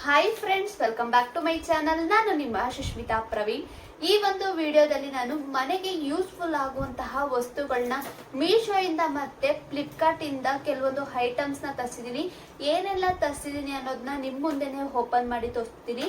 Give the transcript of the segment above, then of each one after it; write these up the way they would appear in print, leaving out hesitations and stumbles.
Hi friends, welcome back to my channel. ನಾನು ನಿಮ್ಮ ಸುಷ್ಮಿತಾ ಪ್ರವೀಣ್. ಈ ಒಂದು ವಿಡಿಯೋದಲ್ಲಿ ನಾನು ಮನೆಗೆ ಯೂಸ್ಫುಲ್ ಆಗುವಂತಹ ವಸ್ತುಗಳನ್ನ ಮೀಶೋ ಇಂದ ಮತ್ತೆ ಫ್ಲಿಪ್ಕಾರ್ಟ್ ಇಂದ ಕೆಲವೊಂದು ಐಟಮ್ಸ್ ನ ತರಿಸಿದೀನಿ. ಏನೆಲ್ಲ ತರಿಸಿದೀನಿ ಅನ್ನೋದನ್ನ ನಿಮ್ ಮುಂದೆನೆ ಓಪನ್ ಮಾಡಿ ತೋರಿಸ್ತೀನಿ.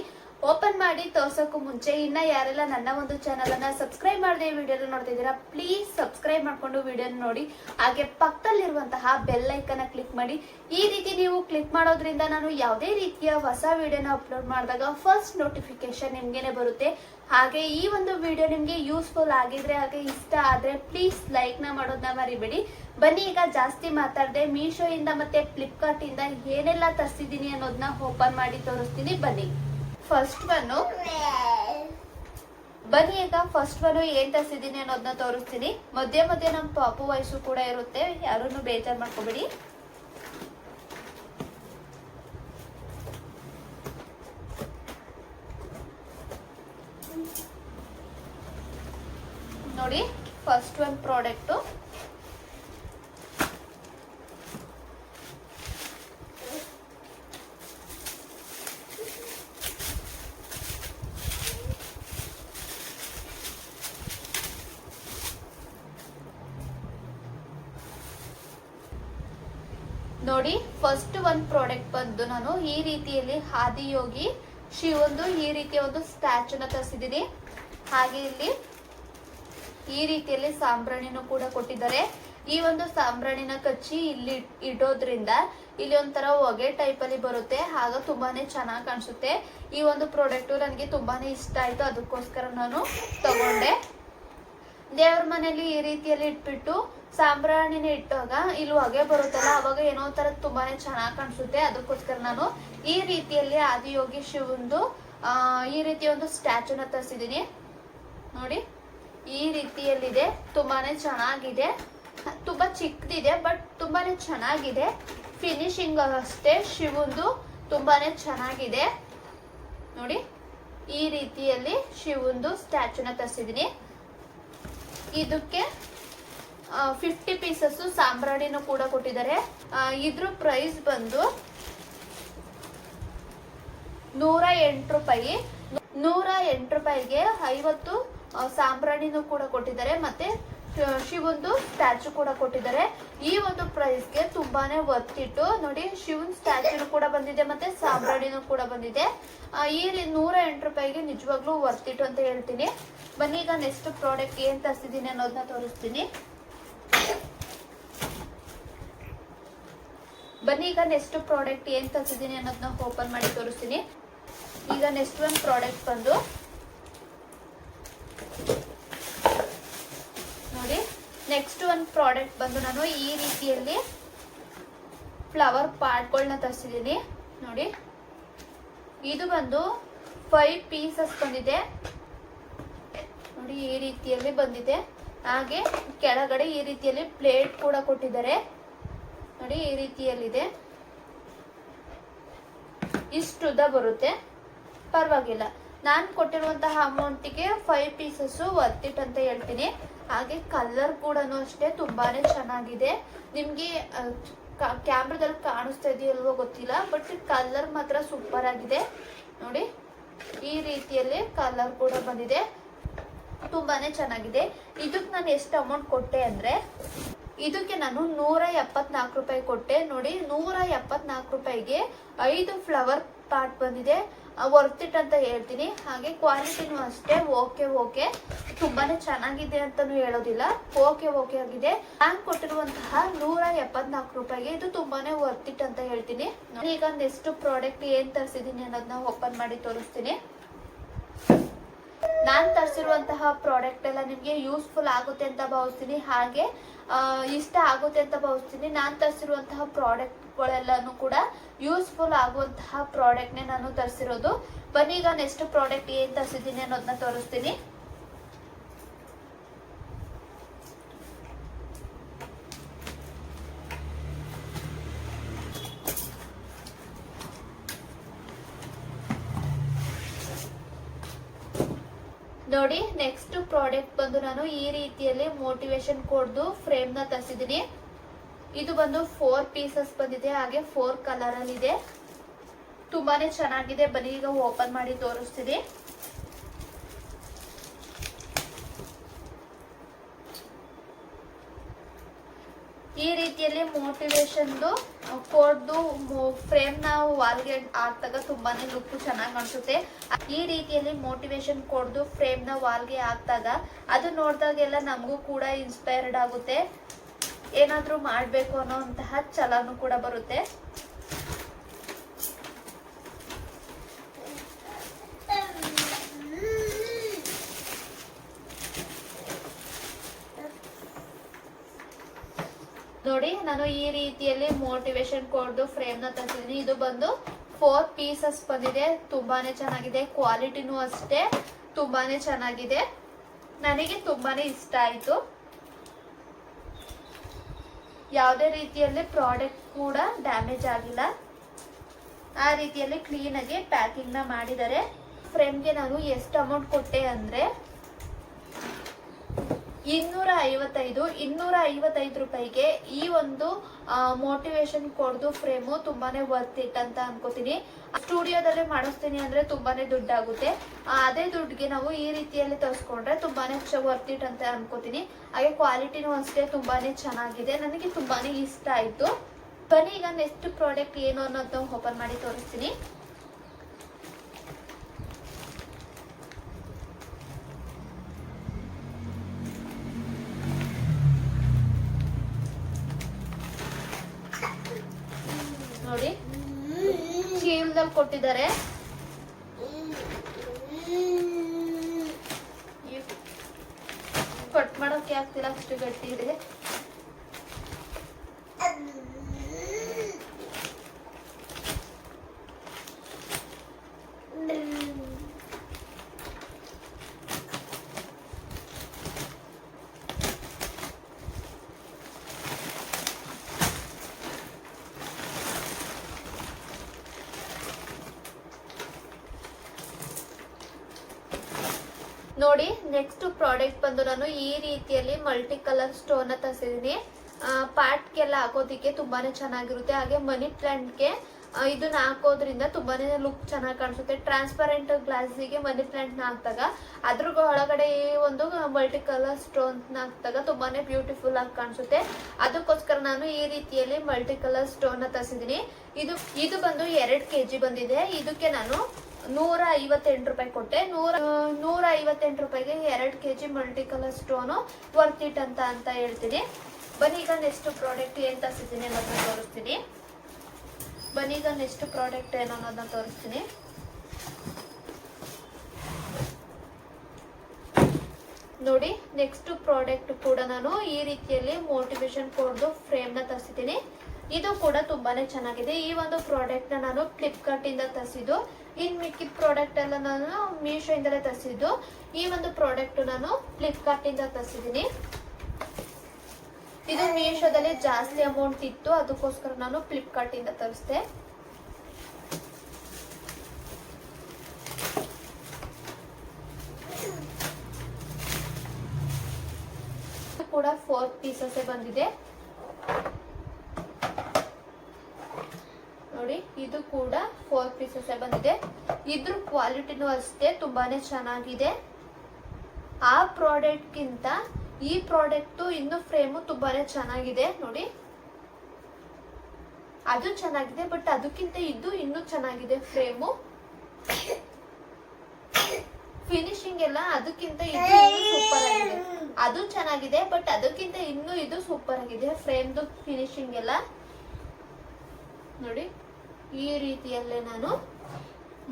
ಓಪನ್ ಮಾಡಿ ತೋರ್ಸೋಕ್ಕೂ ಮುಂಚೆ ಇನ್ನ ಯಾರೆಲ್ಲ ನನ್ನ ಒಂದು ಚಾನಲ್ ಅನ್ನ ಸಬ್ಸ್ಕ್ರೈಬ್ ಮಾಡದೆ ವಿಡಿಯೋನ ನೋಡ್ತಾ ಇದ್ದೀರಾ, ಪ್ಲೀಸ್ ಸಬ್ಸ್ಕ್ರೈಬ್ ಮಾಡ್ಕೊಂಡು ವಿಡಿಯೋನ ನೋಡಿ. ಹಾಗೆ ಪಕ್ಕದಲ್ಲಿರುವಂತಹ ಬೆಲ್ ಐಕನ್ ಕ್ಲಿಕ್ ಮಾಡಿ. ಈ ರೀತಿ ನೀವು ಕ್ಲಿಕ್ ಮಾಡೋದ್ರಿಂದ ನಾನು ಯಾವುದೇ ರೀತಿಯ ಹೊಸ ವಿಡಿಯೋನ ಅಪ್ಲೋಡ್ ಮಾಡಿದಾಗ ಫಸ್ಟ್ ನೋಟಿಫಿಕೇಶನ್ ನಿಮ್ಗೆನೆ ಬರುತ್ತೆ. ಹಾಗೆ ಈ ಒಂದು ವಿಡಿಯೋ ನಿಮ್ಗೆ ಯೂಸ್ಫುಲ್ ಆಗಿದ್ರೆ ಹಾಗೆ ಇಷ್ಟ ಆದ್ರೆ ಪ್ಲೀಸ್ ಲೈಕ್ ನ ಮಾಡೋದನ್ನ ಮರಿಬೇಡಿ. ಬನ್ನಿ, ಈಗ ಜಾಸ್ತಿ ಮಾತಾಡದೆ ಮೀಶೋ ಇಂದ ಮತ್ತೆ ಫ್ಲಿಪ್ಕಾರ್ಟ್ ಇಂದ ಏನೆಲ್ಲ ತರಿಸಿದೀನಿ ಅನ್ನೋದನ್ನ ಓಪನ್ ಮಾಡಿ ತೋರಿಸ್ತೀನಿ. ಬನ್ನಿ, ಫಸ್ಟ್ ಒನ್ ಏನ್ ತರಿಸಿದೀನಿ ಅನ್ನೋದನ್ನ ತೋರಿಸ್ತೀನಿ. ಮಧ್ಯೆ ಮಧ್ಯೆ ನಮ್ ಪಾಪು ವಯಸ್ಸು ಕೂಡ ಇರುತ್ತೆ, ಯಾರನ್ನು ಬೇಜಾರ್ ಮಾಡ್ಕೋಬೇಡಿ. ನೋಡಿ, ಫಸ್ಟ್ ಒನ್ ಪ್ರಾಡಕ್ಟ್ ನೋಡಿ. ಫಸ್ಟ್ ಒನ್ ಪ್ರಾಡಕ್ಟ್ ಬಂದು ನಾನು ಈ ರೀತಿಯಲ್ಲಿ ಆದಿಯೋಗಿ ಶಿವೊಂದು ಈ ರೀತಿಯ ಒಂದು ಸ್ಟ್ಯಾಚುನ ತರಿಸಿದ್ದೀನಿ. ಹಾಗೆ ಇಲ್ಲಿ ಈ ರೀತಿಯಲ್ಲಿ ಸಾಂಬ್ರಾಣಿನೂ ಕೂಡ ಕೊಟ್ಟಿದ್ದಾರೆ. ಈ ಒಂದು ಸಾಂಬ್ರಾಣಿನ ಕಚ್ಚಿ ಇಲ್ಲಿ ಇಡೋದ್ರಿಂದ ಇಲ್ಲಿ ಒಂಥರ ಹೊಗೆ ಟೈಪ್ ಅಲ್ಲಿ ಬರುತ್ತೆ, ಆಗ ತುಂಬಾನೇ ಚೆನ್ನಾಗಿ ಕಾಣಿಸುತ್ತೆ. ಈ ಒಂದು ಪ್ರಾಡಕ್ಟ್ ನನಗೆ ತುಂಬಾನೇ ಇಷ್ಟ ಆಯ್ತು, ಅದಕ್ಕೋಸ್ಕರ ನಾನು ತಗೊಂಡೆ. ದೇವ್ರ ಮನೆಯಲ್ಲಿ ಈ ರೀತಿಯಲ್ಲಿ ಇಟ್ಬಿಟ್ಟು ಸಾಂಬ್ರಾಣಿನ ಇಟ್ಟಾಗ ಇಲ್ಲಿ ಹೊಗೆ ಬರುತ್ತಲ್ಲ, ಅವಾಗ ಏನೋ ಒಂಥರ ತುಂಬಾನೇ ಚೆನ್ನಾಗಿ ಕಾಣಿಸುತ್ತೆ. ಅದಕ್ಕೋಸ್ಕರ ನಾನು ಈ ರೀತಿಯಲ್ಲಿ ಆದಿಯೋಗಿ ಶಿವಂದು ಈ ರೀತಿಯ ಒಂದು ಸ್ಟ್ಯಾಚುನ ತರಿಸಿದೀನಿ. ನೋಡಿ, ಈ ರೀತಿಯಲ್ಲಿದೆ, ತುಂಬಾನೇ ಚೆನ್ನಾಗಿದೆ. ತುಂಬಾ ಚಿಕ್ಕದಿದೆ ಬಟ್ ತುಂಬಾನೇ ಚೆನ್ನಾಗಿದೆ. ಫಿನಿಶಿಂಗ್ ಅಷ್ಟೇ ಶಿವಂದು ತುಂಬಾನೇ ಚೆನ್ನಾಗಿದೆ. ನೋಡಿ, ಈ ರೀತಿಯಲ್ಲಿ ಶಿವಂದು ಸ್ಟ್ಯಾಚುನ ತರಿಸಿದೀನಿ. ಇದಕ್ಕೆ 50 ಪೀಸಸ್ ಸಾಂಬ್ರಾಣಿನೂ ಕೂಡ ಕೊಟ್ಟಿದ್ದಾರೆ. ಇದ್ರ ಪ್ರೈಸ್ ಬಂದು 108 ರೂಪಾಯಿ. 108 ರೂಪಾಯಿಗೆ 50 ಸಾಂಬ್ರಾಣಿನೂ ಕೂಡ ಕೊಟ್ಟಿದ್ದಾರೆ, ಮತ್ತೆ ಶಿವಂದು ಸ್ಟ್ಯಾಚು ಕೂಡ ಕೊಟ್ಟಿದ್ದಾರೆ. ಈ ಒಂದು ಪ್ರೈಸ್ಗೆ ತುಂಬಾನೇ ವರ್ತ್ ಇಟ್ಟು. ನೋಡಿ, ಶಿವನ್ ಸ್ಟ್ಯಾಚು ಕೂಡ ಬಂದಿದೆ ಮತ್ತೆ ಸಾಂಬ್ರಾಣಿನೂ ಕೂಡ ಬಂದಿದೆ. ಈ 108 ರೂಪಾಯಿಗೆ ನಿಜವಾಗ್ಲೂ ವರ್ತ್ ಇಟ್ಟು ಅಂತ ಹೇಳ್ತೀನಿ. ಬನ್ನಿ, ಈಗ ನೆಕ್ಸ್ಟ್ ಪ್ರಾಡಕ್ಟ್ ಏನ್ ತರಿಸಿದೀನಿ ಅನ್ನೋದನ್ನ ತೋರಿಸ್ತೀನಿ. ಓಪನ್ ಮಾಡಿ ತೋರಿಸ್ತೀನಿ. ಈಗ ನೆಕ್ಸ್ಟ್ ಒನ್ ಪ್ರಾಡಕ್ಟ್ ಬಂದು ನೋಡಿ. ನೆಕ್ಸ್ಟ್ ಒನ್ ಪ್ರಾಡಕ್ಟ್ ಬಂದು ನಾನು ಈ ರೀತಿಯಲ್ಲಿ ಫ್ಲವರ್ ಪಾಟ್ಗಳನ್ನ ತರಿಸಿದೀನಿ. ನೋಡಿ, ಇದು ಬಂದು 5 ಪೀಸಸ್ ಬಂದಿದೆ. ನೋಡಿ, ಈ ರೀತಿಯಲ್ಲಿ ಬಂದಿದೆ. ಹಾಗೆ ಕೆಳಗಡೆ ಈ ರೀತಿಯಲ್ಲಿ ಪ್ಲೇಟ್ ಕೂಡ ಕೊಟ್ಟಿದ್ದಾರೆ. ನೋಡಿ, ಈ ರೀತಿಯಲ್ಲಿದೆ. ಇಷ್ಟು ಉದ್ದ ಬರುತ್ತೆ, ಪರವಾಗಿಲ್ಲ. ನಾನು ಕೊಟ್ಟಿರುವಂತಹ ಅಮೌಂಟಿಗೆ 5 ಪೀಸಸ್ ವರ್ತ್ ಇಟ್ ಅಂತ ಹೇಳ್ತೀನಿ. ಹಾಗೆ ಕಲರ್ ಕೂಡ ಅಷ್ಟೇ ತುಂಬಾನೇ ಚೆನ್ನಾಗಿದೆ. ನಿಮ್ಗೆ ಕ್ಯಾಮ್ರಾದಲ್ಲಿ ಕಾಣಿಸ್ತಾ ಇದೆಯಲ್ವೋ ಗೊತ್ತಿಲ್ಲ, ಬಟ್ ಕಲರ್ ಮಾತ್ರ ಸೂಪರ್ ಆಗಿದೆ. ನೋಡಿ, ಈ ರೀತಿಯಲ್ಲಿ ಕಲರ್ ಕೂಡ ಬಂದಿದೆ, ತುಂಬಾನೇ ಚೆನ್ನಾಗಿದೆ. ಇದಕ್ಕೆ ನಾನು ಎಷ್ಟು ಅಮೌಂಟ್ ಕೊಟ್ಟೆ ಅಂದ್ರೆ, ಇದಕ್ಕೆ ನಾನು 174 ರೂಪಾಯಿ ಕೊಟ್ಟೆ. ನೋಡಿ, 174 ರೂಪಾಯಿಗೆ 5 ಫ್ಲವರ್ ಪಾಟ್ ಬಂದಿದೆ. ವರ್ತ್ ಇಟ್ ಅಂತ ಹೇಳ್ತೀನಿ. ಹಾಗೆ ಕ್ವಾಲಿಟಿನೂ ಅಷ್ಟೇ ಓಕೆ, ತುಂಬಾನೇ ಚೆನ್ನಾಗಿದೆ ಅಂತಾನು ಹೇಳೋದಿಲ್ಲ, ಓಕೆ ಆಗಿದೆ. ನಾನು ಕೊಟ್ಟಿರುವಂತಹ 174 ರೂಪಾಯಿಗೆ ಇದು ತುಂಬಾನೇ ವರ್ತ್ ಇಟ್ ಅಂತ ಹೇಳ್ತೀನಿ. ಈಗ ನೆಕ್ಸ್ಟ್ ಪ್ರಾಡಕ್ಟ್ ಏನ್ ತರಿಸಿದೀನಿ ಅನ್ನೋದನ್ನ ಓಪನ್ ಮಾಡಿ ತೋರಿಸ್ತೀನಿ. ನಾನ್ ತರಿಸಿರುವಂತಹ ಪ್ರಾಡಕ್ಟ್ ಎಲ್ಲ ನಿಮ್ಗೆ ಯೂಸ್ಫುಲ್ ಆಗುತ್ತೆ ಅಂತ ಭಾವಿಸ್ತೀನಿ, ಹಾಗೆ ಇಷ್ಟ ಆಗುತ್ತೆ ಅಂತ ಭಾವಿಸ್ತೀನಿ. ನಾನ್ ತರಿಸಿರುವಂತಹ ಪ್ರಾಡಕ್ಟ್ಗಳೆಲ್ಲಾನು ಕೂಡ ಯೂಸ್ಫುಲ್ ಆಗುವಂತಹ ಪ್ರಾಡಕ್ಟ್ನೇ ನಾನು ತರಿಸಿರೋದು. ಬನ್ನಿ, ಈಗ ನೆಕ್ಸ್ಟ್ ಪ್ರಾಡಕ್ಟ್ ಏನ್ ತರಿಸಿದ್ದೀನಿ ಅನ್ನೋದನ್ನ ತೋರಿಸ್ತೀನಿ. ನೋಡಿ, ನೆಕ್ಸ್ಟ್ ಪ್ರಾಡಕ್ಟ್ ಬಂದು ನಾನು ಈ ರೀತಿಯಲ್ಲಿ ಮೋಟಿವೇಶನ್ ಕೋಡ್ದು ಫ್ರೇಮ್ ನ ತರಿಸಿದ್ದೀನಿ. ಇದು ಬಂದು 4 ಪೀಸಸ್ ಬಂದಿದೆ, ಹಾಗೆ 4 ಕಲರ್ ಅಲ್ಲಿ ಇದೆ. ತುಂಬಾನೇ ಚೆನ್ನಾಗಿದೆ. ಬನ್ನಿ ಈಗ ಓಪನ್ ಮಾಡಿ ತೋರಿಸ್ತೀನಿ. ಈ ರೀತಿಯಲ್ಲಿ ಮೋಟಿವೇಶನ್ ಕೋಡ್ದು ಫ್ರೇಮ್ ನಾವು ವಾಲ್ಗೆ ಹಾಕಿದಾಗ ತುಂಬಾನೇ ಲುಕ್ ಚೆನ್ನಾಗಿ ಕಾಣಿಸುತ್ತೆ. ಈ ರೀತಿಯಲ್ಲಿ ಮೋಟಿವೇಶನ್ ಕೋಡ್ದು ಫ್ರೇಮ್ ನ ವಾಲ್ಗೆ ಹಾಕಿದಾಗ ಅದು ನೋಡಿದಾಗೆಲ್ಲ ನಮಗೂ ಕೂಡ ಇನ್ಸ್ಪೈರ್ಡ್ ಆಗುತ್ತೆ, ಏನಾದ್ರೂ ಮಾಡ್ಬೇಕು ಅನ್ನೋಂತಹ ಛಲನೂ ಕೂಡ ಬರುತ್ತೆ. ನೋಡಿ, ನಾನು ಈ ರೀತಿಯಲ್ಲಿ ಮೋಟಿವೇಶನ್ ಕೋಡ್ದು ಫ್ರೇಮ್ ನ ತಂದಿದ್ದೀನಿ. ಇದು ಬಂದು 4 ಪೀಸಸ್ ಬಂದಿದೆ. ತುಂಬಾನೇ ಚೆನ್ನಾಗಿದೆ. ಕ್ವಾಲಿಟಿನೂ ಅಷ್ಟೇ ತುಂಬಾನೇ ಚೆನ್ನಾಗಿದೆ. ನನಗೆ ತುಂಬಾನೇ ಇಷ್ಟ ಆಯ್ತು. ಯಾವುದೇ ರೀತಿಯಲ್ಲಿ ಪ್ರಾಡಕ್ಟ್ ಕೂಡ ಡ್ಯಾಮೇಜ್ ಆಗಿಲ್ಲ. ಆ ರೀತಿಯಲ್ಲಿ ಕ್ಲೀನ್ ಆಗಿ ಪ್ಯಾಕಿಂಗ್ ನ ಮಾಡಿದ್ದಾರೆ. ಫ್ರೇಮ್ಗೆ ನಾನು ಎಷ್ಟು ಅಮೌಂಟ್ ಕೊಟ್ಟೆ ಅಂದ್ರೆ 255 ರೂಪಾಯಿಗೆ ಈ ಒಂದು ಮೋಟಿವೇಶನ್ ಕೋಡ್ದು ಫ್ರೇಮು ತುಂಬಾನೇ ವರ್ತ್ ಇಟ್ ಅಂತ ಅನ್ಕೋತೀನಿ. ಸ್ಟುಡಿಯೋದಲ್ಲೇ ಮಾಡಿಸ್ತೀನಿ ಅಂದ್ರೆ ತುಂಬಾನೇ ದುಡ್ಡಾಗುತ್ತೆ. ಅದೇ ದುಡ್ಡಿಗೆ ನಾವು ಈ ರೀತಿಯಲ್ಲಿ ತರಿಸ್ಕೊಂಡ್ರೆ ತುಂಬಾನೇ ವರ್ತ್ ಇಟ್ ಅಂತ ಅನ್ಕೋತೀನಿ. ಹಾಗೆ ಕ್ವಾಲಿಟಿನೂ ಅಷ್ಟೇ ತುಂಬಾನೇ ಚೆನ್ನಾಗಿದೆ. ನನಗೆ ತುಂಬಾನೇ ಇಷ್ಟ ಆಯ್ತು. ಬನ್ನಿ ಈಗ ನೆಕ್ಸ್ಟ್ ಪ್ರಾಡಕ್ಟ್ ಏನು ಅನ್ನೋದನ್ನ ಓಪನ್ ಮಾಡಿ ತೋರಿಸ್ತೀನಿ. ನೋಡಿ, ಚೀಲದಲ್ಲಿ ಕೊಟ್ಟಿದ್ದಾರೆ. ಕಟ್ ಮಾಡೋಕೆ ಆಗ್ತಿಲ್ಲ, ಅಷ್ಟು ಗಟ್ಟಿ ಇದೆ. ನೋಡಿ, ನೆಕ್ಸ್ಟ್ ಪ್ರಾಡಕ್ಟ್ ಬಂದು ನಾನು ಈ ರೀತಿಯಲ್ಲಿ ಮಲ್ಟಿ ಕಲರ್ ಸ್ಟೋನ್ ತರಿಸಿದೀನಿ. ಪಾಟ್ಗೆಲ್ಲ ಹಾಕೋದಿಕ್ಕೆ ತುಂಬಾನೇ ಚೆನ್ನಾಗಿರುತ್ತೆ. ಹಾಗೆ ಮನಿ ಪ್ಲಾಂಟ್ಗೆ ಇದನ್ನ ಹಾಕೋದ್ರಿಂದ ತುಂಬಾನೇ ಲುಕ್ ಚೆನ್ನಾಗಿ ಕಾಣಿಸುತ್ತೆ. ಟ್ರಾನ್ಸ್ಪರೆಂಟ್ ಗ್ಲಾಸಿಗೆ ಮನಿ ಪ್ಲಾಂಟ್ ನ ಹಾಕಿದಾಗ ಅದ್ರ ಒಳಗಡೆ ಈ ಒಂದು ಮಲ್ಟಿ ಕಲರ್ ಸ್ಟೋನ್ ನ ಹಾಕಿದಾಗ ತುಂಬಾನೇ ಬ್ಯೂಟಿಫುಲ್ ಆಗಿ ಕಾಣಿಸುತ್ತೆ. ಅದಕ್ಕೋಸ್ಕರ ನಾನು ಈ ರೀತಿಯಲ್ಲಿ ಮಲ್ಟಿ ಕಲರ್ ಸ್ಟೋನ್ ನ ತರಿಸಿದೀನಿ. ಇದು ಬಂದು 2 kg ಬಂದಿದೆ. ಇದಕ್ಕೆ ನಾನು 158 ರೂಪಾಯಿ ಕೊಟ್ಟೆ. 158 ರೂಪಾಯಿಗೆ 2 kg multi colour stone worth it ಅಂತ ಹೇಳ್ತೀನಿ. ಬನ್ನಿ ಈಗ ನೆಕ್ಸ್ಟ್ ಪ್ರಾಡಕ್ಟ್ ಏನ್ ತರಿಸಿದ್ದೀನಿ ಅನ್ನೋದನ್ನ ತೋರಿಸ್ತೀನಿ. ನೋಡಿ, ನೆಕ್ಸ್ಟ್ ಪ್ರಾಡಕ್ಟ್ ಕೂಡ ನಾನು ಈ ರೀತಿಯಲ್ಲಿ ಮೋಟಿವೇಶನ್ ಕೋಡ್ದು ಫ್ರೇಮ್ ನ ತರಿಸಿದ್ದೀನಿ. ಇದು ಕೂಡ ತುಂಬಾನೇ ಚೆನ್ನಾಗಿದೆ. ಈ ಒಂದು ಪ್ರಾಡಕ್ಟ್ ನ ನಾನು ಫ್ಲಿಪ್ಕಾರ್ಟ್ ಇಂದ ತರಿಸಿದ್ದು. ಇನ್ ಮಿಕ್ಕಿದ ಪ್ರಾಡಕ್ಟ್ ಎಲ್ಲ ನಾನು ಮೀಶೋ ಇಂದಲೇ ತರಿಸಿದ್ದು. ಈ ಒಂದು ಪ್ರಾಡಕ್ಟ್ ನಾನು ಫ್ಲಿಪ್ಕಾರ್ಟ್ ಇಂದ ತರಿಸಿದ್ದೀನಿ. ಇದು ಮೀಶೋದಲ್ಲಿ ಜಾಸ್ತಿ ಅಮೌಂಟ್ ಇತ್ತು, ಅದಕ್ಕೋಸ್ಕರ ನಾನು ಫ್ಲಿಪ್ಕಾರ್ಟ್ ಇಂದ ತರಿಸಿದೆ. ಕೂಡ 4 ಪೀಸಸ್ ಬಂದಿದೆ. ನೋಡಿ, ಇದು ಕೂಡ 4 ಪೀಸಸ್ ಬಂದಿದೆ. ಇದ್ರ ಕ್ವಾಲಿಟಿನೂ ಅಷ್ಟೇ ತುಂಬಾನೇ ಚೆನ್ನಾಗಿದೆ. ಆ ಪ್ರಾಡಕ್ಟ್ ಗಿಂತ ಈ ಪ್ರಾಡಕ್ಟ್ ಇನ್ನು ಫ್ರೇಮು ತುಂಬಾನೇ ಚೆನ್ನಾಗಿದೆ. ನೋಡಿ, ಅದು ಚೆನ್ನಾಗಿದೆ, ಬಟ್ ಅದಕ್ಕಿಂತ ಇದು ಇನ್ನೂ ಚೆನ್ನಾಗಿದೆ. ಫ್ರೇಮು ಫಿನಿಶಿಂಗ್ ಎಲ್ಲ ಅದಕ್ಕಿಂತ ಇದು ಸೂಪರ್ ಆಗಿದೆ. ಅದು ಚೆನ್ನಾಗಿದೆ, ಬಟ್ ಅದಕ್ಕಿಂತ ಇನ್ನೂ ಇದು ಸೂಪರ್ ಆಗಿದೆ. ಫ್ರೇಮ್ದು ಫಿನಿಶಿಂಗ್ ಎಲ್ಲ ನೋಡಿ. ಈ ರೀತಿಯಲ್ಲೇ ನಾನು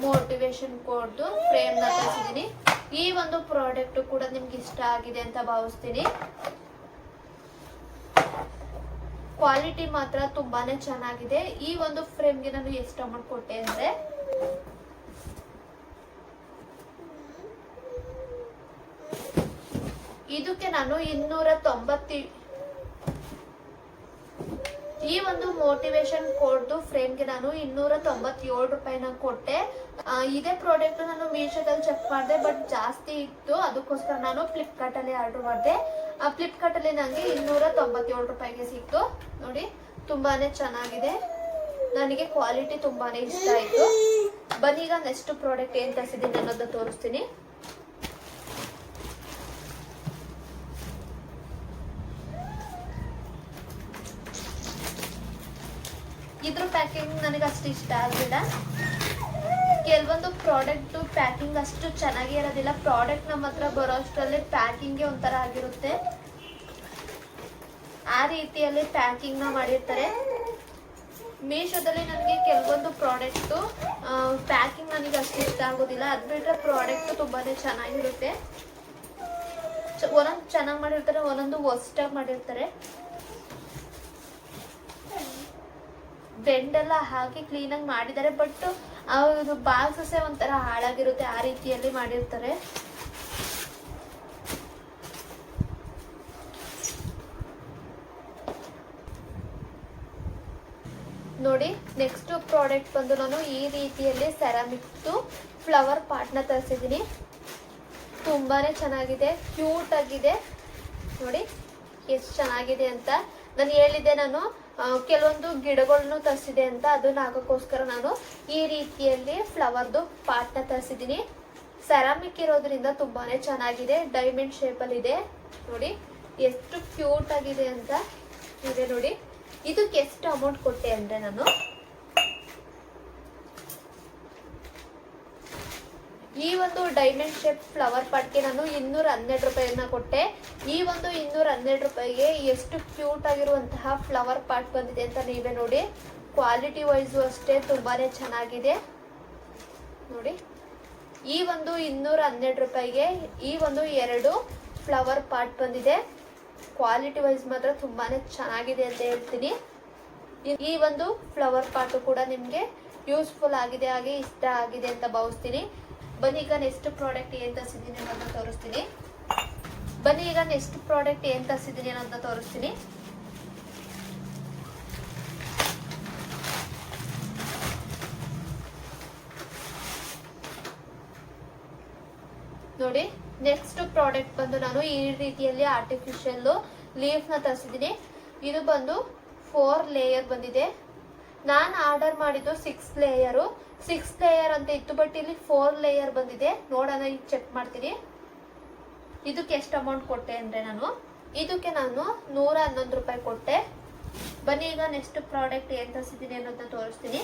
ಮೋಟಿವೇಶನ್ ಕೋಡ್ದು ಫ್ರೇಮ್ ನ ತರಿಸಿದ್ದೀನಿ. ಈ ಒಂದು ಪ್ರಾಡಕ್ಟ್ ಕೂಡ ನಿಮ್ಗೆ ಇಷ್ಟ ಆಗಿದೆ ಅಂತ ಭಾವಿಸ್ತೀನಿ. ಕ್ವಾಲಿಟಿ ಮಾತ್ರ ತುಂಬಾನೇ ಚೆನ್ನಾಗಿದೆ. ಈ ಒಂದು ಫ್ರೇಮ್ಗೆ ನಾನು ಎಷ್ಟು ಅಮೌಂಟ್ ಕೊಟ್ಟೆ ಅಂದ್ರೆ ಇದಕ್ಕೆ ನಾನು 290. ಈ ಒಂದು ಮೋಟಿವೇಶನ್ ಕೋಡ್ದು ಫ್ರೇಮ್ಗೆ ನಾನು 297 ರೂಪಾಯಿನ ಕೊಟ್ಟೆ. ಇದೇ ಪ್ರಾಡಕ್ಟ್ ನಾನು ಮೀಶೋದಲ್ಲಿ ಚೆಕ್ ಮಾಡಿದೆ, ಬಟ್ ಜಾಸ್ತಿ ಇತ್ತು, ಅದಕ್ಕೋಸ್ಕರ ನಾನು ಫ್ಲಿಪ್ಕಾರ್ಟ್ ಅಲ್ಲಿ ಆರ್ಡರ್ ಮಾಡಿದೆ. ಫ್ಲಿಪ್ಕಾರ್ಟ್ ಅಲ್ಲಿ ನಂಗೆ 297 ರೂಪಾಯಿಗೆ ಸಿಕ್ತು. ನೋಡಿ, ತುಂಬಾನೇ ಚೆನ್ನಾಗಿದೆ. ನನಗೆ ಕ್ವಾಲಿಟಿ ತುಂಬಾನೇ ಇಷ್ಟ ಆಯ್ತು. ಬನ್ನಿ ಈಗ ನೆಕ್ಸ್ಟ್ ಪ್ರಾಡಕ್ಟ್ ಏನ್ ತರಿಸಿದ್ದೀನಿ ಅನ್ನೋದನ್ನ ತೋರಿಸ್ತೀನಿ. ಇದ್ರ ಪ್ಯಾಕಿಂಗ್ ನನಗೆ ಅಷ್ಟು ಇಷ್ಟ ಆಗಲಿಲ್ಲ. ಕೆಲವೊಂದು ಪ್ರಾಡಕ್ಟ್ ಪ್ಯಾಕಿಂಗ್ ಅಷ್ಟು ಚೆನ್ನಾಗಿ ಇರೋದಿಲ್ಲ. ಪ್ರಾಡಕ್ಟ್ ನಮ್ಮ ಹತ್ರ ಬರೋ ಅಷ್ಟರಲ್ಲಿ ಪ್ಯಾಕಿಂಗ್ಗೆ ಒಂಥರ ಆಗಿರುತ್ತೆ. ಆ ರೀತಿಯಲ್ಲಿ ಪ್ಯಾಕಿಂಗ್ ನ ಮಾಡಿರ್ತಾರೆ. ಮೀಶೋದಲ್ಲಿ ನನಗೆ ಕೆಲವೊಂದು ಪ್ರಾಡಕ್ಟ್ ಪ್ಯಾಕಿಂಗ್ ನನಗೆ ಅಷ್ಟು ಇಷ್ಟ ಆಗೋದಿಲ್ಲ. ಅದ್ ಬಿಟ್ರೆ ಪ್ರಾಡಕ್ಟ್ ತುಂಬಾನೇ ಚೆನ್ನಾಗಿರುತ್ತೆ. ಒಂದೊಂದು ಚೆನ್ನಾಗಿ ಮಾಡಿರ್ತಾರೆ, ಒಂದೊಂದು ವರ್ಸ್ಟಾಗಿ ಮಾಡಿರ್ತಾರೆ. ಬೆಂಡೆಲ್ಲ ಹಾಕಿ ಕ್ಲೀನಾಗಿ ಮಾಡಿದ್ದಾರೆ, ಬಟ್ ಅದು ಬಾಕ್ಸಸ್ ಒಂಥರ ಹಾಳಾಗಿರುತ್ತೆ. ಆ ರೀತಿಯಲ್ಲಿ ಮಾಡಿರ್ತಾರೆ. ನೋಡಿ, ನೆಕ್ಸ್ಟ್ ಪ್ರಾಡಕ್ಟ್ ಬಂದು ನಾನು ಈ ರೀತಿಯಲ್ಲಿ ಸೆರಾಮಿಕ್ ಫ್ಲವರ್ ಪಾಟ್ ನ ತರಿಸಿದ್ದೀನಿ. ತುಂಬಾನೇ ಚೆನ್ನಾಗಿದೆ, ಕ್ಯೂಟ್ ಆಗಿದೆ. ನೋಡಿ ಎಷ್ಟು ಚೆನ್ನಾಗಿದೆ ಅಂತ. ನಾನು ಹೇಳಿದ್ದೆ, ನಾನು ಕೆಲವೊಂದು ಗಿಡಗಳನ್ನು ತರಿಸಿದೆ ಅಂತ. ಅದನ್ನ ಹಾಕೋಕ್ಕೋಸ್ಕರ ನಾನು ಈ ರೀತಿಯಲ್ಲಿ ಫ್ಲವರ್ದು ಪಾಟ್ ನ ತರಿಸಿದ್ದೀನಿ. ಸೆರಾಮಿಕ್ ಇರೋದ್ರಿಂದ ತುಂಬಾನೇ ಚೆನ್ನಾಗಿದೆ. ಡೈಮಂಡ್ ಶೇಪ್ ಅಲ್ಲಿ ಇದೆ. ನೋಡಿ ಎಷ್ಟು ಕ್ಯೂಟ್ ಆಗಿದೆ ಅಂತ ಇದೆ. ನೋಡಿ ಇದಕ್ಕೆ ಎಷ್ಟು ಅಮೌಂಟ್ ಕೊಟ್ಟೆ ಅಂದ್ರೆ, ನಾನು ಈ ಒಂದು ಡೈಮಂಡ್ ಶೇಪ್ ಫ್ಲವರ್ ಪಾಟ್ಗೆ ನಾನು 212 ರೂಪಾಯಿಯನ್ನ ಕೊಟ್ಟೆ. ಈ ಒಂದು 212 ರೂಪಾಯಿಗೆ ಎಷ್ಟು ಕ್ಯೂಟ್ ಆಗಿರುವಂತಹ ಫ್ಲವರ್ ಪಾಟ್ ಬಂದಿದೆ ಅಂತ ನೀವೇ ನೋಡಿ. ಕ್ವಾಲಿಟಿ ವೈಸು ಅಷ್ಟೇ ತುಂಬಾನೇ ಚೆನ್ನಾಗಿದೆ. ನೋಡಿ, ಈ ಒಂದು 212 ರೂಪಾಯಿಗೆ ಈ ಒಂದು 2 ಫ್ಲವರ್ ಪಾಟ್ ಬಂದಿದೆ. ಕ್ವಾಲಿಟಿ ವೈಸ್ ಮಾತ್ರ ತುಂಬಾನೇ ಚೆನ್ನಾಗಿದೆ ಅಂತ ಹೇಳ್ತೀನಿ. ಈ ಒಂದು ಫ್ಲವರ್ ಪಾಟ್ ಕೂಡ ನಿಮ್ಗೆ ಯೂಸ್ಫುಲ್ ಆಗಿದೆ, ಹಾಗೆ ಇಷ್ಟ ಆಗಿದೆ ಅಂತ ಭಾವಿಸ್ತೀನಿ. ಬನ್ನಿ ಈಗ ನೆಕ್ಸ್ಟ್ ಪ್ರಾಡಕ್ಟ್ ಏನ್ ತರಿಸಿದ್ದೀನಿ ಅನ್ನೋದನ್ನ ತೋರಿಸ್ತೀನಿ. ನೋಡಿ, ನೆಕ್ಸ್ಟ್ ಪ್ರಾಡಕ್ಟ್ ಬಂದು ನಾನು ಈ ರೀತಿಯಲ್ಲಿ ಆರ್ಟಿಫಿಷಿಯಲ್ ಲೀಫ್ ನ ತರಿಸಿದ್ದೀನಿ. ಇದು ಬಂದು 4 ಲೇಯರ್ ಬಂದಿದೆ. ನಾನು ಆರ್ಡರ್ ಮಾಡಿದ್ದು 6 ಲೇಯರು. 6 ಲೇಯರ್ ಅಂತ ಇತ್ತು, ಬಟ್ ಇಲ್ಲಿ 4 ಲೇಯರ್ ಬಂದಿದೆ. ನೋಡೋಣ, ಈಗ ಚೆಕ್ ಮಾಡ್ತೀನಿ. ಇದಕ್ಕೆ ಎಷ್ಟು ಅಮೌಂಟ್ ಕೊಟ್ಟೆ ಅಂದ್ರೆ, ಇದಕ್ಕೆ ನಾನು 111 ರೂಪಾಯಿ ಕೊಟ್ಟೆ. ಬನ್ನಿ ಈಗ ನೆಕ್ಸ್ಟ್ ಪ್ರಾಡಕ್ಟ್ ಏನ್ ತರಿಸಿದ್ದೀನಿ ಅನ್ನೋದನ್ನ ತೋರಿಸ್ತೀನಿ.